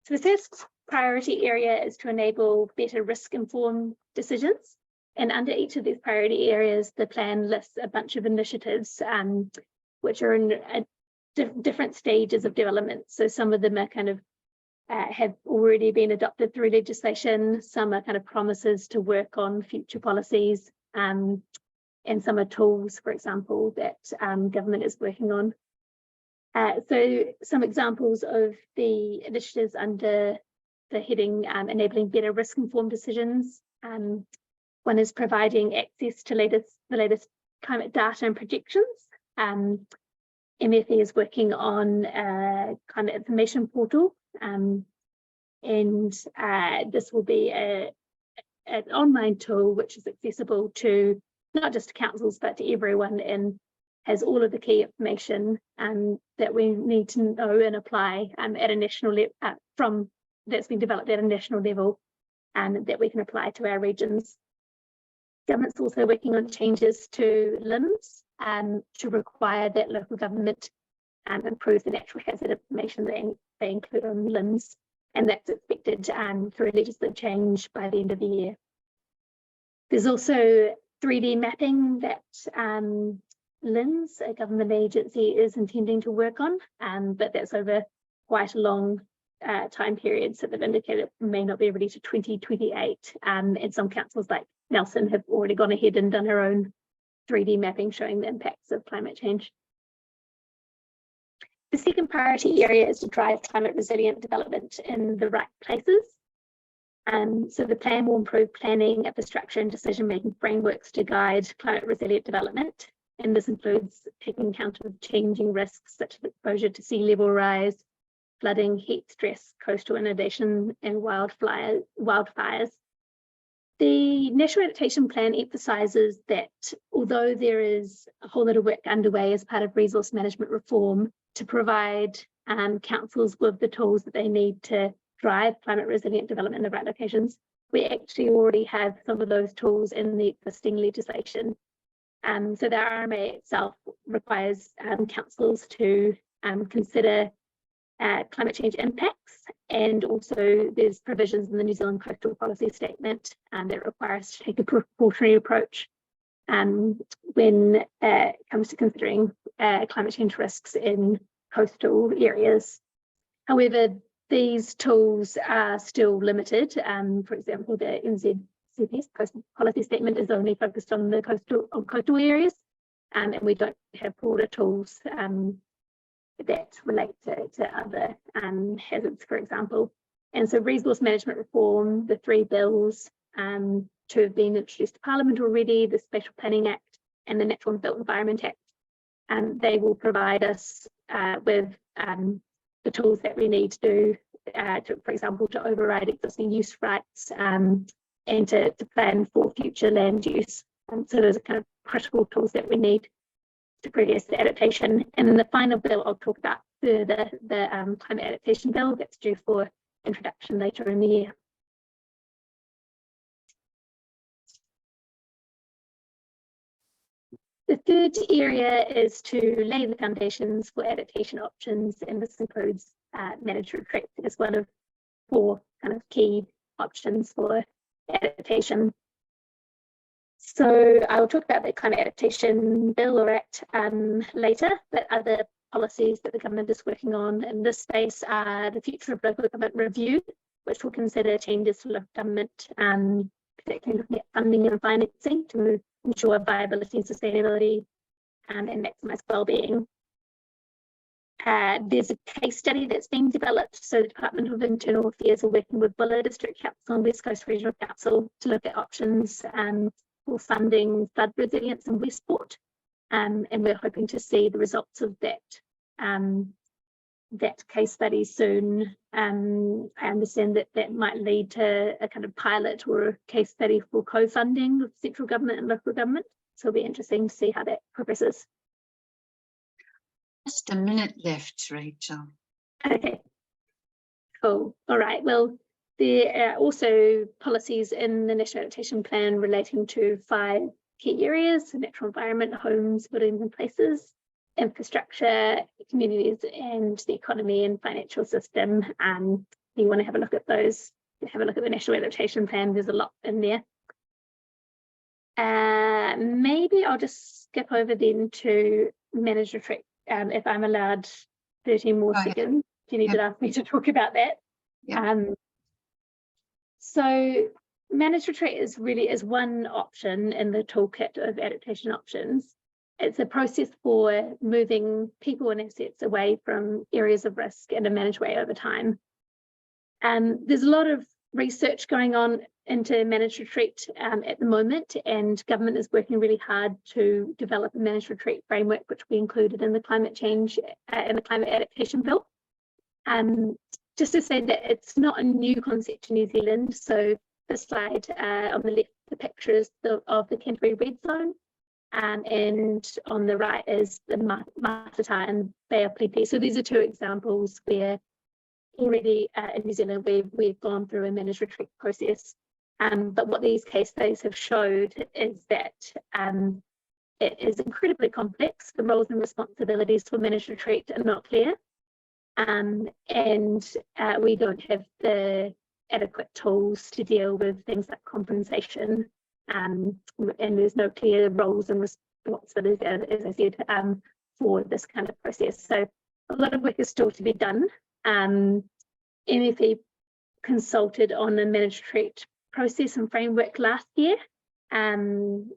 So the first priority area is to enable better risk-informed decisions. And under each of these priority areas, the plan lists a bunch of initiatives which are in different stages of development. So some of them are kind of have already been adopted through legislation. Some are kind of promises to work on future policies, and some are tools, for example, that government is working on. So some examples of the initiatives under the heading enabling better risk-informed decisions. One is providing access to the latest climate data and projections. MFE is working on a climate information portal, and this will be an online tool which is accessible to not just to councils but to everyone, and has all of the key information that we need to know and apply at a national level that's been developed at a national level, and that we can apply to our regions. Government's also working on changes to LIMS to require that local government improve the natural hazard information they include on LIMS, and that's expected through legislative change by the end of the year. There's also 3D mapping that LIMS, a government agency, is intending to work on, but that's over quite a long time period, so they've indicated it may not be ready to 2028, and some councils like Nelson have already gone ahead and done their own 3D mapping showing the impacts of climate change. The second priority area is to drive climate resilient development in the right places. So the plan will improve planning, infrastructure and decision-making frameworks to guide climate resilient development. And this includes taking account of changing risks such as exposure to sea level rise, flooding, heat stress, coastal inundation and wildfires. The National Adaptation Plan emphasises that although there is a whole lot of work underway as part of resource management reform to provide councils with the tools that they need to drive climate resilient development in the right locations, we actually already have some of those tools in the existing legislation. So the RMA itself requires councils to consider climate change impacts, and also there's provisions in the New Zealand Coastal Policy Statement that require us to take a precautionary approach when it comes to considering climate change risks in coastal areas. However, these tools are still limited. For example, the NZCP's Coastal Policy Statement is only focused on the coastal areas, and we don't have broader tools that relate to other hazards, for example. And so resource management reform, the 3 bills to have been introduced to Parliament already, the Spatial Planning Act and the Natural and Built Environment Act, they will provide us with the tools that we need to for example, to override existing use rights and to plan for future land use. So those are kind of critical tools that we need to progress the adaptation. And then the final bill I'll talk about further, the climate adaptation bill that's due for introduction later in the year. The third area is to lay the foundations for adaptation options, and this includes managed retreat as one of 4 kind of key options for adaptation. So I will talk about the climate adaptation bill or act later, but other policies that the government is working on in this space are the Future of Local Government Review, which will consider changes to local government, particularly looking at funding and financing to ensure viability and sustainability and maximise wellbeing. There's a case study that's being developed. So the Department of Internal Affairs are working with Bulla District Council and West Coast Regional Council to look at options for funding flood resilience in Westport. And we're hoping to see the results of that case study soon. I understand that might lead to a kind of pilot or a case study for co-funding of central government and local government. So it'll be interesting to see how that progresses. Just a minute left, Rachel. Okay, cool. All right, well, there are also policies in the National Adaptation Plan relating to 5 key areas: natural environment, homes, buildings and places, infrastructure, communities, and the economy and financial system. You want to have a look at those, have a look at the National Adaptation Plan. There's a lot in there. Maybe I'll just skip over then to managed retreat, if I'm allowed 30 more seconds. Do you need to ask me to talk about that? Yep. So managed retreat is one option in the toolkit of adaptation options. It's a process for moving people and assets away from areas of risk in a managed way over time. There's a lot of research going on into managed retreat at the moment, and government is working really hard to develop a managed retreat framework, which we included in the climate change and the climate adaptation bill. Just to say that it's not a new concept to New Zealand. So the slide on the left, the picture of the Canterbury Red Zone, and on the right is the Matata and Bay of Plenty. So these are 2 examples where already in New Zealand we've gone through a managed retreat process. But what these case studies have showed is that it is incredibly complex. The roles and responsibilities for managed retreat are not clear. And we don't have the adequate tools to deal with things like compensation, and there's no clear roles and responsibilities, as I said, for this kind of process. So a lot of work is still to be done. MFE consulted on the managed retreat process and framework last year, and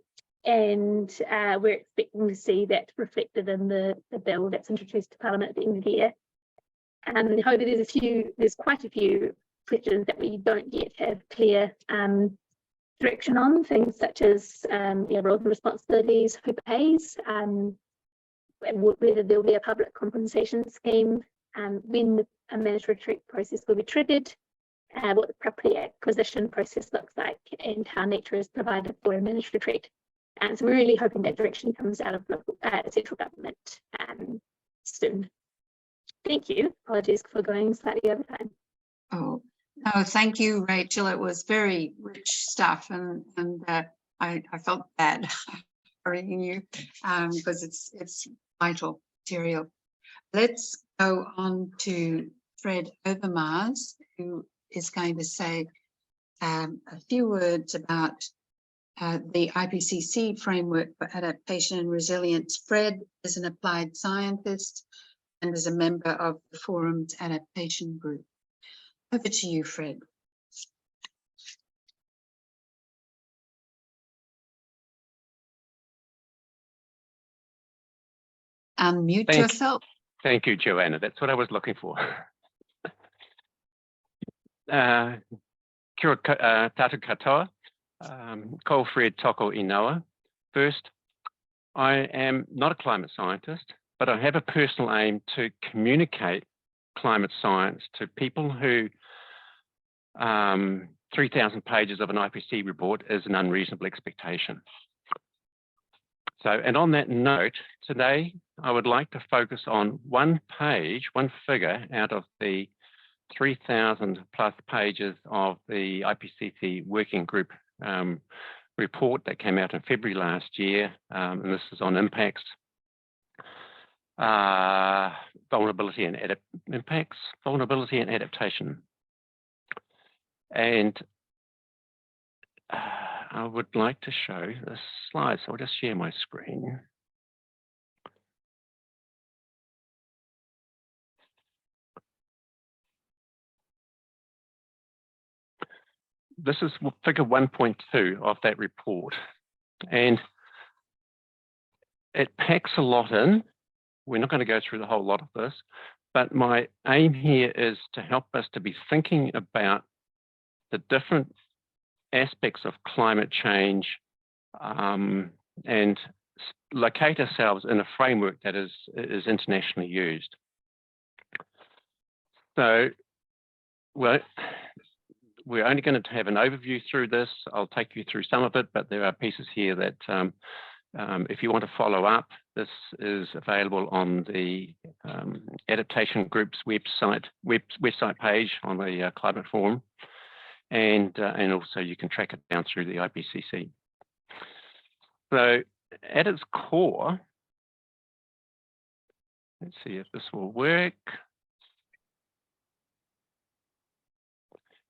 we're expecting to see that reflected in the bill that's introduced to Parliament at the end of the year. However, there's quite a few questions that we don't yet have clear direction on, things such as roles and responsibilities, who pays, whether there'll be a public compensation scheme, when a managed retreat process will be triggered, what the property acquisition process looks like, and how nature is provided for a managed retreat. And so we're really hoping that direction comes out of the central government soon. Thank you. Apologies for going slightly over time. Oh, no, thank you, Rachel. It was very rich stuff, and I felt bad hurrying you because it's vital material. Let's go on to Fred Overmars, who is going to say a few words about the IPCC framework for adaptation and resilience. Fred is an applied scientist and is a member of the Forum's adaptation group. Over to you, Fred. Unmute yourself. Thank you, Joanna. That's what I was looking for. Kia ora tātou katoa, ko Fred toko inoa. First, I am not a climate scientist, but I have a personal aim to communicate climate science to people who 3,000 pages of an IPCC report is an unreasonable expectation. So, and on that note, today I would like to focus on one page, one figure out of the 3,000 plus pages of the IPCC working group report that came out in February last year, and this is on impacts, vulnerability and adaptation. And I would like to show this slide, so I'll just share my screen. This is figure 1.2 of that report, and it packs a lot in. We're not going to go through the whole lot of this, but my aim here is to help us to be thinking about the different aspects of climate change and locate ourselves in a framework that is internationally used. So, well, we're only going to have an overview through this. I'll take you through some of it, but there are pieces here that If you want to follow up, this is available on the Adaptation Group's website page on the Climate Forum, and also you can track it down through the IPCC. So at its core, let's see if this will work.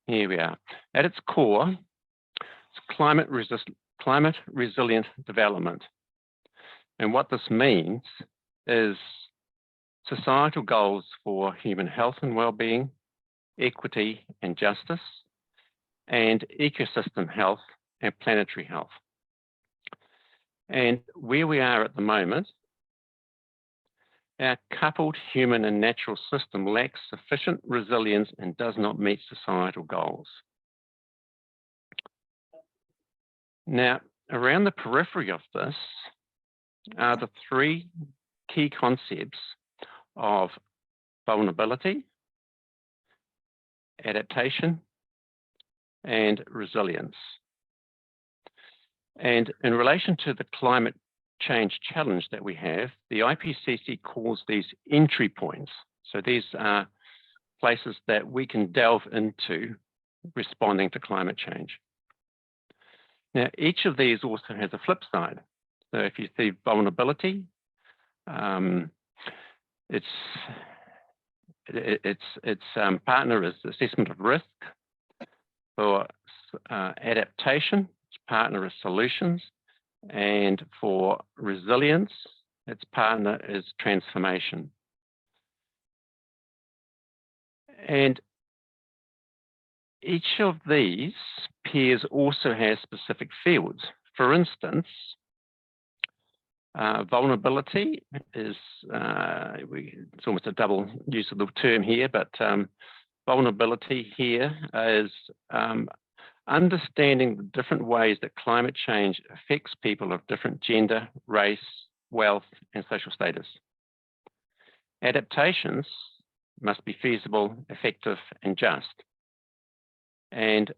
Here we are. At its core, it's climate resilient development. And what this means is societal goals for human health and well-being, equity and justice, and ecosystem health and planetary health. And where we are at the moment, our coupled human and natural system lacks sufficient resilience and does not meet societal goals. Now, around the periphery of this are the three key concepts of vulnerability, adaptation, and resilience. And in relation to the climate change challenge that we have, the IPCC calls these entry points. So these are places that we can delve into responding to climate change. Now, each of these also has a flip side. So if you see vulnerability, its partner is assessment of risk. For adaptation, its partner is solutions. And for resilience, its partner is transformation. And each of these pairs also has specific fields. For instance, vulnerability is, it's almost a double use of the term here, but vulnerability here is understanding the different ways that climate change affects people of different gender, race, wealth, and social status. Adaptations must be feasible, effective, and just. And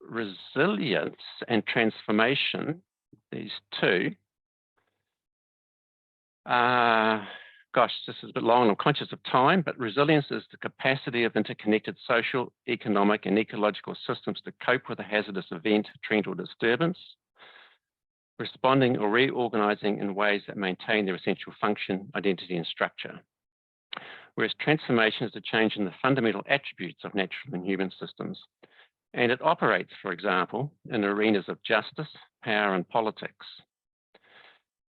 resilience and transformation, these two, gosh, this is a bit long and I'm conscious of time, but resilience is the capacity of interconnected social, economic, and ecological systems to cope with a hazardous event, trend, or disturbance, responding or reorganizing in ways that maintain their essential function, identity, and structure. Whereas transformation is a change in the fundamental attributes of natural and human systems. And it operates, for example, in arenas of justice, power, and politics.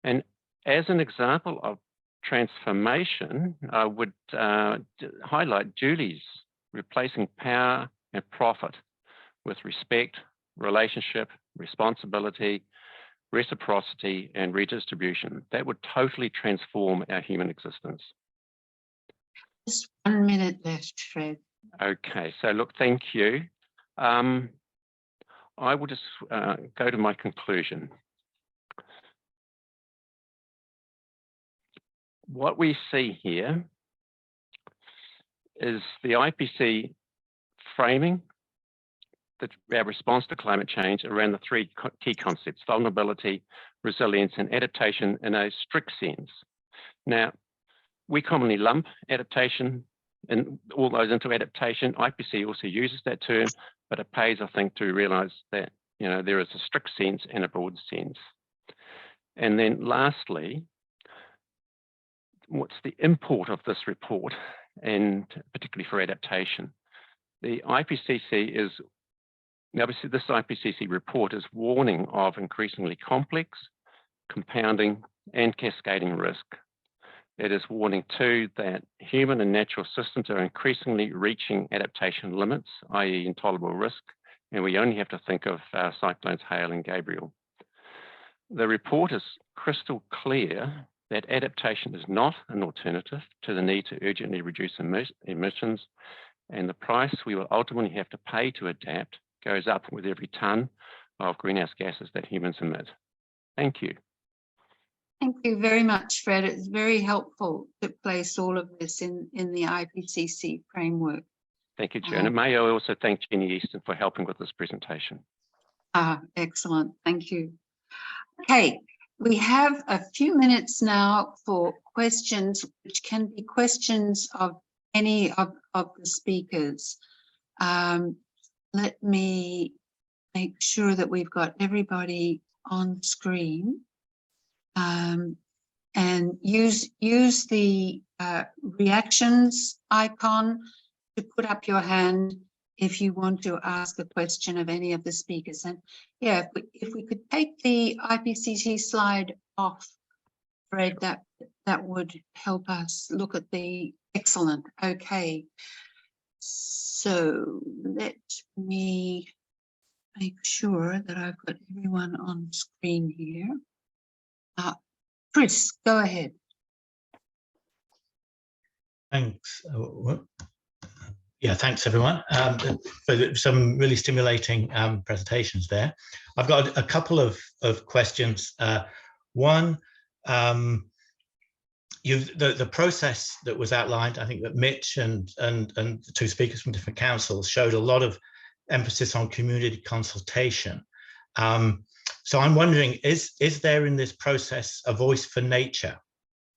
And as an example of transformation, I would highlight Julie's replacing power and profit with respect, relationship, responsibility, reciprocity, and redistribution. That would totally transform our human existence. Just 1 minute left, Fred. Okay, so look, thank you. I will just go to my conclusion. What we see here is the IPCC framing our response to climate change around the three key concepts: vulnerability, resilience, and adaptation in a strict sense. Now, we commonly lump adaptation and all those into adaptation. IPCC also uses that term, but it pays, I think, to realize that there is a strict sense and a broad sense. And then lastly, what's the import of this report, and particularly for adaptation? The IPCC is, obviously this IPCC report is warning of increasingly complex, compounding, and cascading risk. It is warning too that human and natural systems are increasingly reaching adaptation limits, i.e. intolerable risk, and we only have to think of cyclones Hale and Gabriel. The report is crystal clear that adaptation is not an alternative to the need to urgently reduce emissions, and the price we will ultimately have to pay to adapt goes up with every tonne of greenhouse gases that humans emit. Thank you. Thank you very much, Fred. It's very helpful to place all of this in the IPCC framework. Thank you, Joanna. May I also thank Jenny Easton for helping with this presentation. Excellent. Thank you. Okay, We have a few minutes now for questions, which can be questions of any of the speakers. Let me make sure that we've got everybody on screen, and use the reactions icon to put up your hand if you want to ask a question of any of the speakers. And yeah, if we could take the IPCC slide off, Fred, that would help us look at the excellent. Okay, so let me make sure that I've got everyone on screen here. Chris, go ahead. Thanks. Yeah, thanks everyone for some really stimulating presentations there. I've got a couple of questions. One, the process that was outlined, I think that Mitch and the two speakers from different councils showed a lot of emphasis on community consultation. So I'm wondering, is there in this process a voice for nature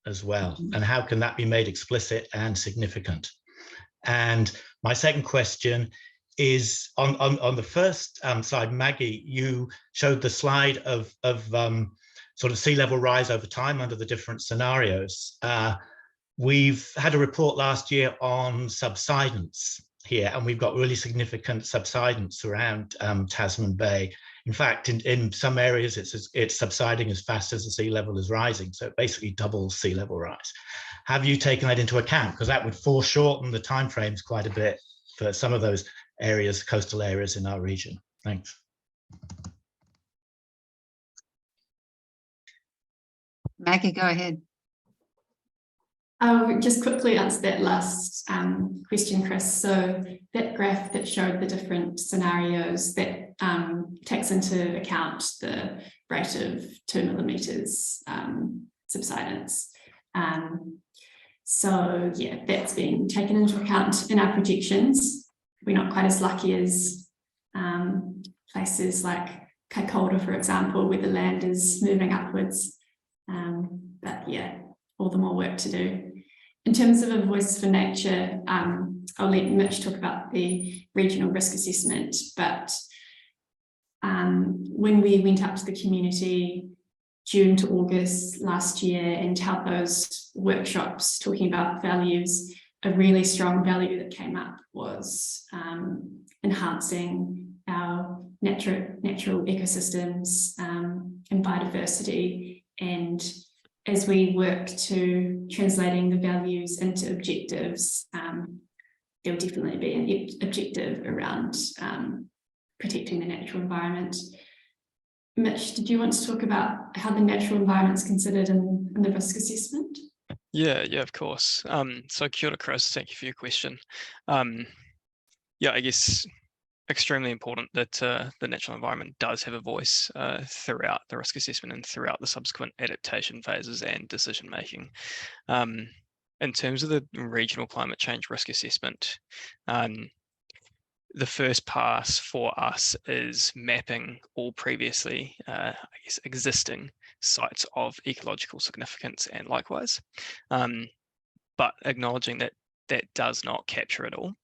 as well? And how can that be made explicit and significant? And my second question is on the first slide, Maggie, you showed the slide of sort of sea level rise over time under the different scenarios. We've had a report last year on subsidence here, and we've got really significant subsidence around Tasman Bay. In fact, in some areas, it's subsiding as fast as the sea level is rising. So it basically doubles sea level rise. Have you taken that into account? Because that would foreshorten the timeframes quite a bit for some of those areas, coastal areas in our region. Thanks. Maggie, go ahead. I'll just quickly answer that last question, Chris. So that graph that showed the different scenarios, that takes into account the rate of 2 millimeters subsidence. So yeah, that's been taken into account in our projections. We're not quite as lucky as places like Kaikoura, for example, where the land is moving upwards. But yeah, all the more work to do. In terms of a voice for nature, I'll let Mitch talk about the regional risk assessment, but when we went up to the community June to August last year and held those workshops talking about values, a really strong value that came up was enhancing our natural ecosystems and biodiversity. And as we work to translating the values into objectives, there'll definitely be an objective around protecting the natural environment. Mitch, did you want to talk about how the natural environment is considered in the risk assessment? Yeah, of course. So kia ora, Chris, thank you for your question. Yeah, I guess extremely important that the natural environment does have a voice throughout the risk assessment and throughout the subsequent adaptation phases and decision making. In terms of the regional climate change risk assessment, the first pass for us is mapping all previously, I guess, existing sites of ecological significance and likewise, but acknowledging that that does not capture it all.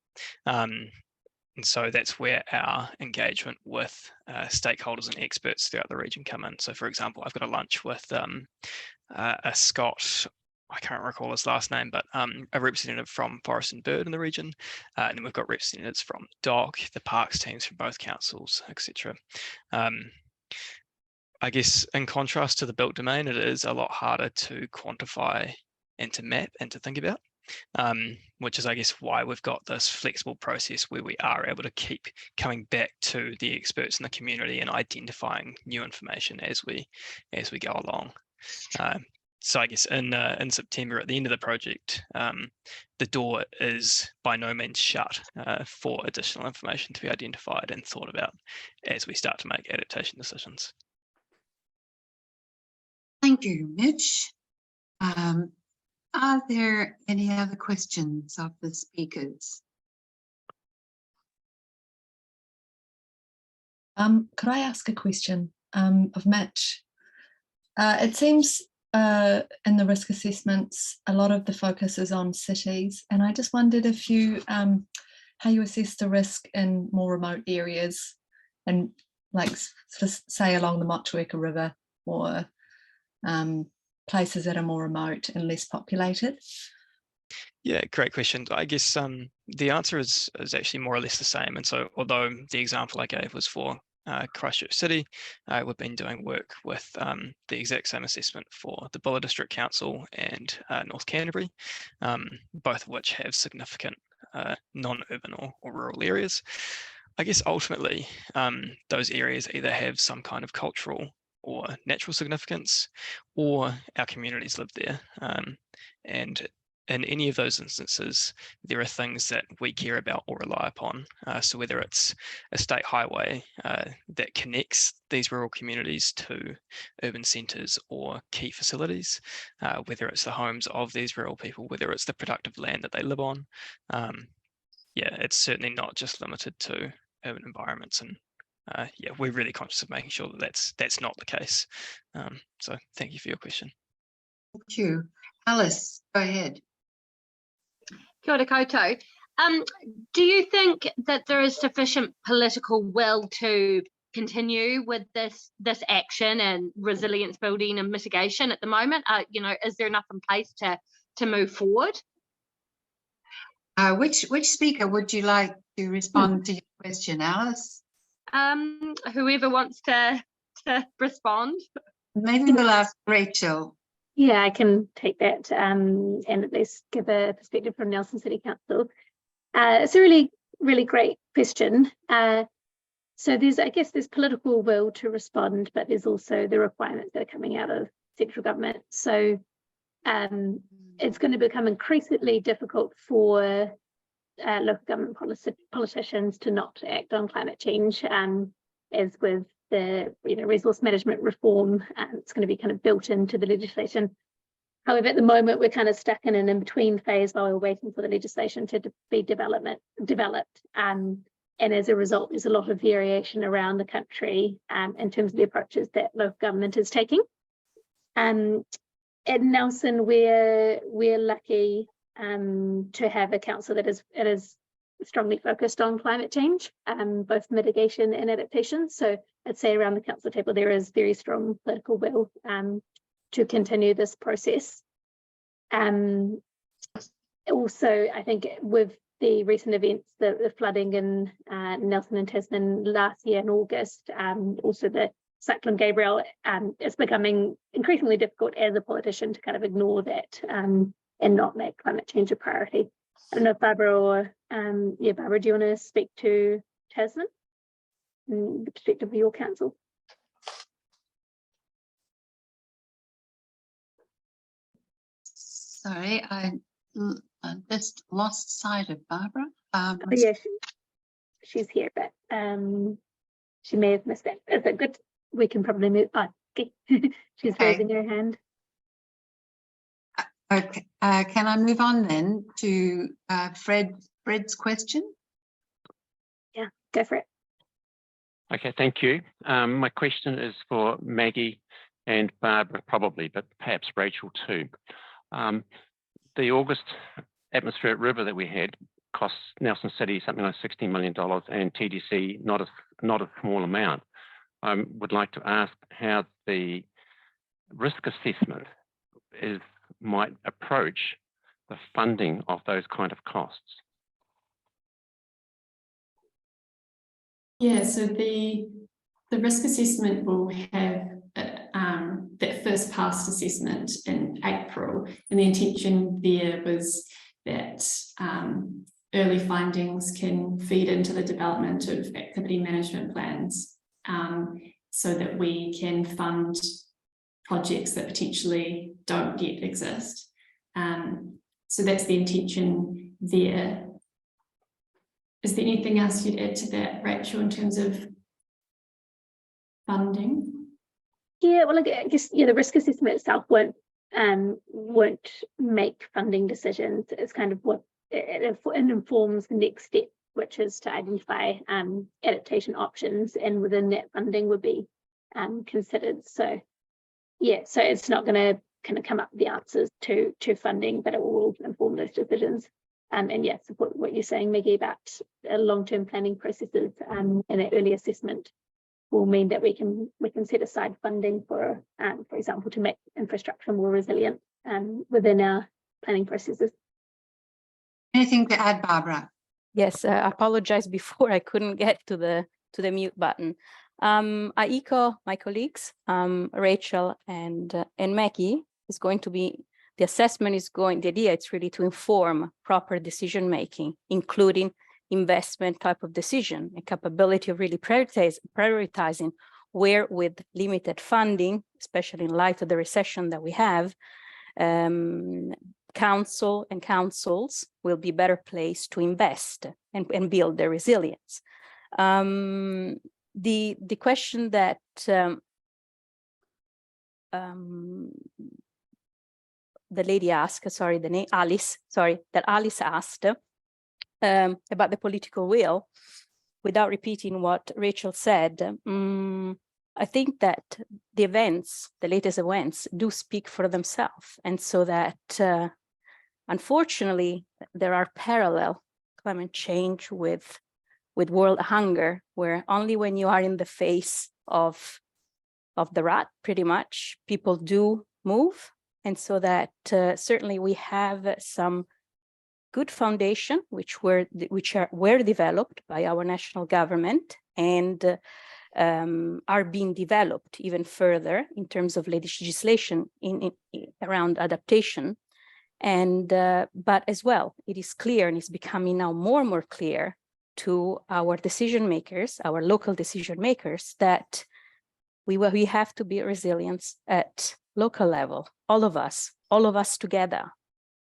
And so that's where our engagement with stakeholders and experts throughout the region come in. So for example, I've got a lunch with a Scott, I can't recall his last name, but a representative from Forest and Bird in the region. And then we've got representatives from DOC, the parks teams from both councils, etc. I guess in contrast to the built domain, it is a lot harder to quantify and to map and to think about. Which is, I guess, why we've got this flexible process where we are able to keep coming back to the experts in the community and identifying new information as we go along. So I guess in September, at the end of the project, the door is by no means shut for additional information to be identified and thought about as we start to make adaptation decisions. Thank you, Mitch. Are there any other questions of the speakers? Could I ask a question of Mitch? It seems in the risk assessments, a lot of the focus is on cities, and I just wondered if you, how you assess the risk in more remote areas, and like say along the Motueka River, or places that are more remote and less populated. Yeah, great question. I guess the answer is actually more or less the same. And so, although the example I gave was for Christchurch City, we've been doing work with the exact same assessment for the Buller District Council and North Canterbury, both of which have significant non-urban or rural areas. I guess ultimately, those areas either have some kind of cultural or natural significance, or our communities live there. And in any of those instances, there are things that we care about or rely upon. So whether it's a state highway that connects these rural communities to urban centres or key facilities, whether it's the homes of these rural people, whether it's the productive land that they live on, yeah, it's certainly not just limited to urban environments. And yeah, we're really conscious of making sure that that's not the case. So thank you for your question. Thank you. Alice, go ahead. Kia ora koutou. Do you think that there is sufficient political will to continue with this action and resilience building and mitigation at the moment? You know, is there enough in place to move forward? Which speaker would you like to respond to your question, Alice? Whoever wants to respond. Maybe we'll ask Rachel. Yeah, I can take that and at least give a perspective from Nelson City Council. It's a really, really great question. So I guess there's political will to respond, but there's also the requirements that are coming out of central government. So it's going to become increasingly difficult for local government politicians to not act on climate change, as with the resource management reform, it's going to be kind of built into the legislation. However, at the moment we're kind of stuck in an in-between phase while we're waiting for the legislation to be developed, and as a result there's a lot of variation around the country in terms of the approaches that local government is taking. At Nelson we're lucky to have a council that is strongly focused on climate change, both mitigation and adaptation. So I'd say around the council table there is very strong political will to continue this process. Also, I think with the recent events, the flooding in Nelson and Tasman last year in August, also the Cyclone Gabrielle, it's becoming increasingly difficult as a politician to kind of ignore that and not make climate change a priority. I don't know if Barbara or Barbara, do you want to speak to Tasman and the perspective of your council? Sorry, I just lost sight of Barbara. Oh, yeah, she's here, but she may have missed that. Is it good? We can probably move on. Okay. She's raising her hand. Okay, can I move on then to Fred's question? Yeah, go for it. Okay, thank you. My question is for Maggie and Barbara probably, but perhaps Rachel too. The August atmospheric river that we had cost Nelson City something like $16 million and TDC not a small amount. I would like to ask how the risk assessment might approach the funding of those kind of costs. Yeah, so the risk assessment will have that first pass assessment in April, and the intention there was that early findings can feed into the development of activity management plans, so that we can fund projects that potentially don't yet exist. So that's the intention there. Is there anything else you'd add to that, Rachel, in terms of funding? Yeah, well, I guess the risk assessment itself won't make funding decisions. It's kind of what it informs the next step, which is to identify adaptation options, and within that funding would be considered. So yeah, so it's not going to kind of come up with the answers to funding, but it will inform those decisions. And yeah, support what you're saying, Maggie, about long-term planning processes and that early assessment will mean that we can set aside funding for example, to make infrastructure more resilient within our planning processes. Anything to add, Barbara? Yes, I apologize before I couldn't get to the mute button. I echo my colleagues, Rachel and Maggie. Is going to be the assessment is going. The idea it's really to inform proper decision making, including investment type of decision and capability of really prioritizing where with limited funding, especially in light of the recession that we have, council and councils will be better placed to invest and build their resilience. The question that the lady asked, sorry, the name Alice, sorry, that Alice asked about the political will, without repeating what Rachel said, I think that the events, the latest events, do speak for themselves, and so that unfortunately there are parallel climate change with world hunger, where only when you are in the face of the rat, pretty much, people do move. And so that certainly we have some good foundation, which were developed by our national government and are being developed even further in terms of legislation around adaptation. And but as well, it is clear, and it's becoming now more and more clear to our decision makers, our local decision makers, that we have to be resilient at local level, all of us together.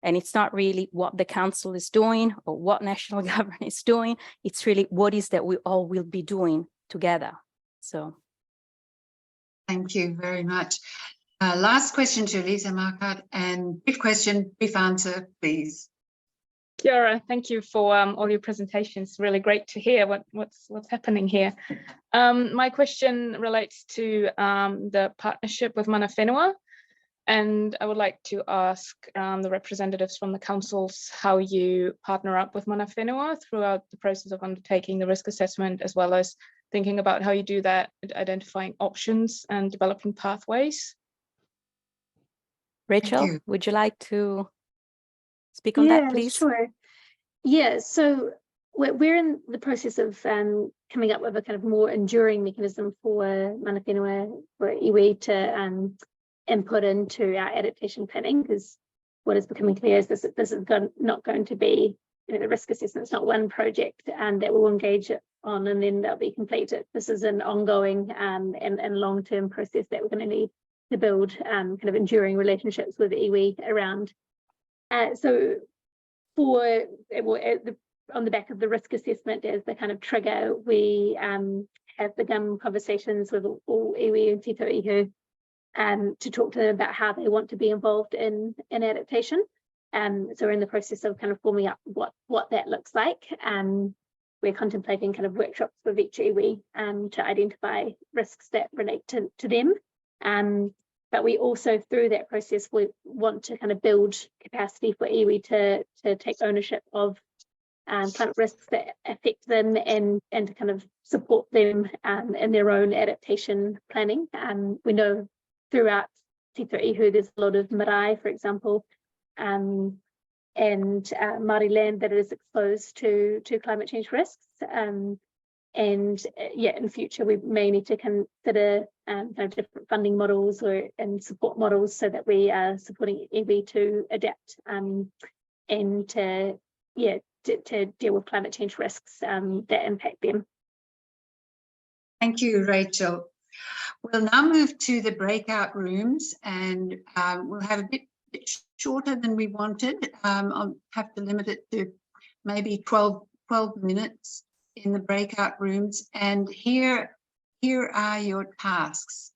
And it's not really what the council is doing or what national government is doing. It's really what is that we all will be doing together. So. Thank you very much. Last question to Lisa Marquardt, and brief question, brief answer, please. Kia ora, thank you for all your presentations. Really great to hear what's happening here. My question relates to the partnership with Mana Whenua, and I would like to ask the representatives from the councils how you partner up with Mana Whenua throughout the process of undertaking the risk assessment, as well as thinking about how you do that, identifying options and developing pathways. Rachel, would you like to speak on that, please? Sure. Yeah, so we're in the process of coming up with a kind of more enduring mechanism for Mana Whenua, for iwi to input into our adaptation planning, because what is becoming clear is this is not going to be, the risk assessment is not one project that we'll engage on and then they'll be completed. This is an ongoing and long-term process that we're going to need to build kind of enduring relationships with iwi around. So on the back of the risk assessment as the kind of trigger, we have begun conversations with all iwi and tito ihu to talk to them about how they want to be involved in adaptation. So we're in the process of kind of forming up what that looks like. We're contemplating kind of workshops with each iwi to identify risks that relate to them. But we also, through that process, we want to kind of build capacity for iwi to take ownership of climate risks that affect them and to kind of support them in their own adaptation planning. We know throughout tito ihu there's a lot of marae, for example, and Māori land that is exposed to climate change risks. Yeah, in future we may need to consider kind of different funding models and support models so that we are supporting iwi to adapt and to deal with climate change risks that impact them. Thank you, Rachel. We'll now move to the breakout rooms, and we'll have a bit shorter than we wanted. I'll have to limit it to maybe 12 minutes in the breakout rooms. And here are your tasks.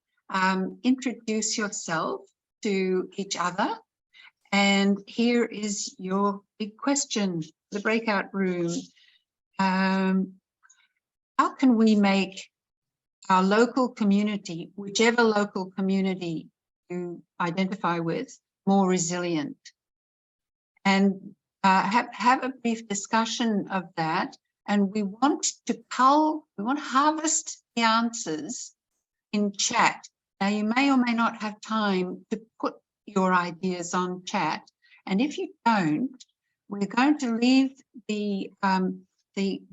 Introduce yourself to each other. And here is your big question, the breakout room. How can we make our local community, whichever local community you identify with more resilient. And have a brief discussion of that. And we want to harvest the answers in chat. Now, you may or may not have time to put your ideas on chat. And if you don't, we're going to leave the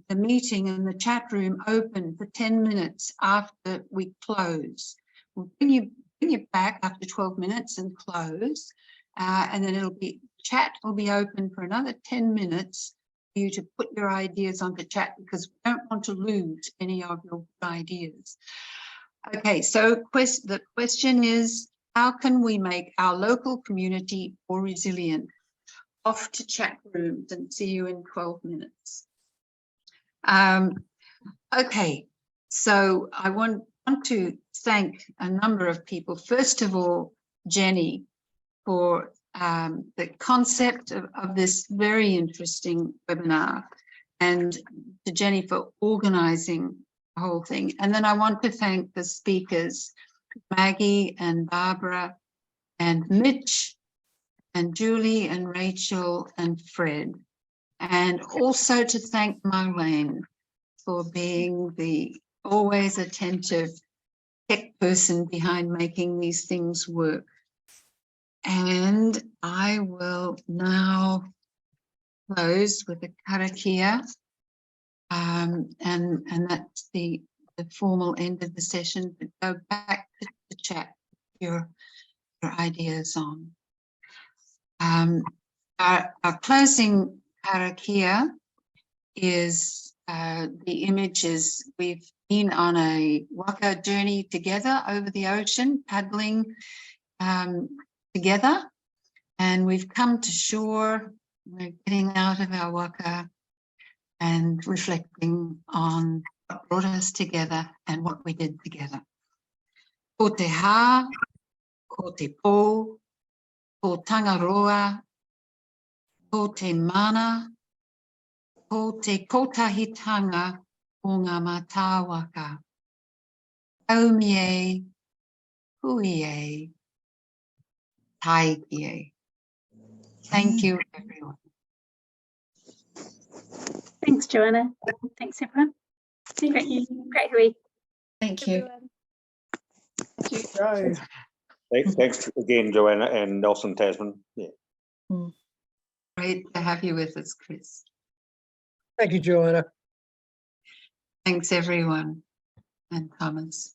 meeting in the chat room open for 10 minutes after we close. We'll bring you back after 12 minutes and close. And then chat will be open for another 10 minutes for you to put your ideas onto chat, because we don't want to lose any of your ideas. Okay, so the question is, how can we make our local community more resilient? Off to chat rooms and see you in 12 minutes. Okay, so I want to thank a number of people. First of all, Jenny, for the concept of this very interesting webinar, and to Jenny for organising the whole thing. And then I want to thank the speakers, Maggie and Barbara and Mitch and Julie and Rachel and Fred. And also to thank Marlene for being the always attentive tech person behind making these things work. And I will now close with a karakia, and that's the formal end of the session. But go back to the chat, your ideas on. Our closing karakia is the images. We've been on a waka journey together over the ocean, paddling together, and we've come to shore. We're getting out of our waka and reflecting on what brought us together and what we did together. Ko te hā, ko te pō, ko Tangaroa, ko te mana, ko te kotahitanga o ngā mātāwaka. Aumi e, hui e, taiki e. Thank you, everyone. Thanks, Joanna. Thanks, everyone. Great, great, Hui. Thank you. Thanks again, Joanna and Nelson Tasman. Yeah. Great to have you with us, Chris. Thank you, Joanna. Thanks, everyone, and Thomas.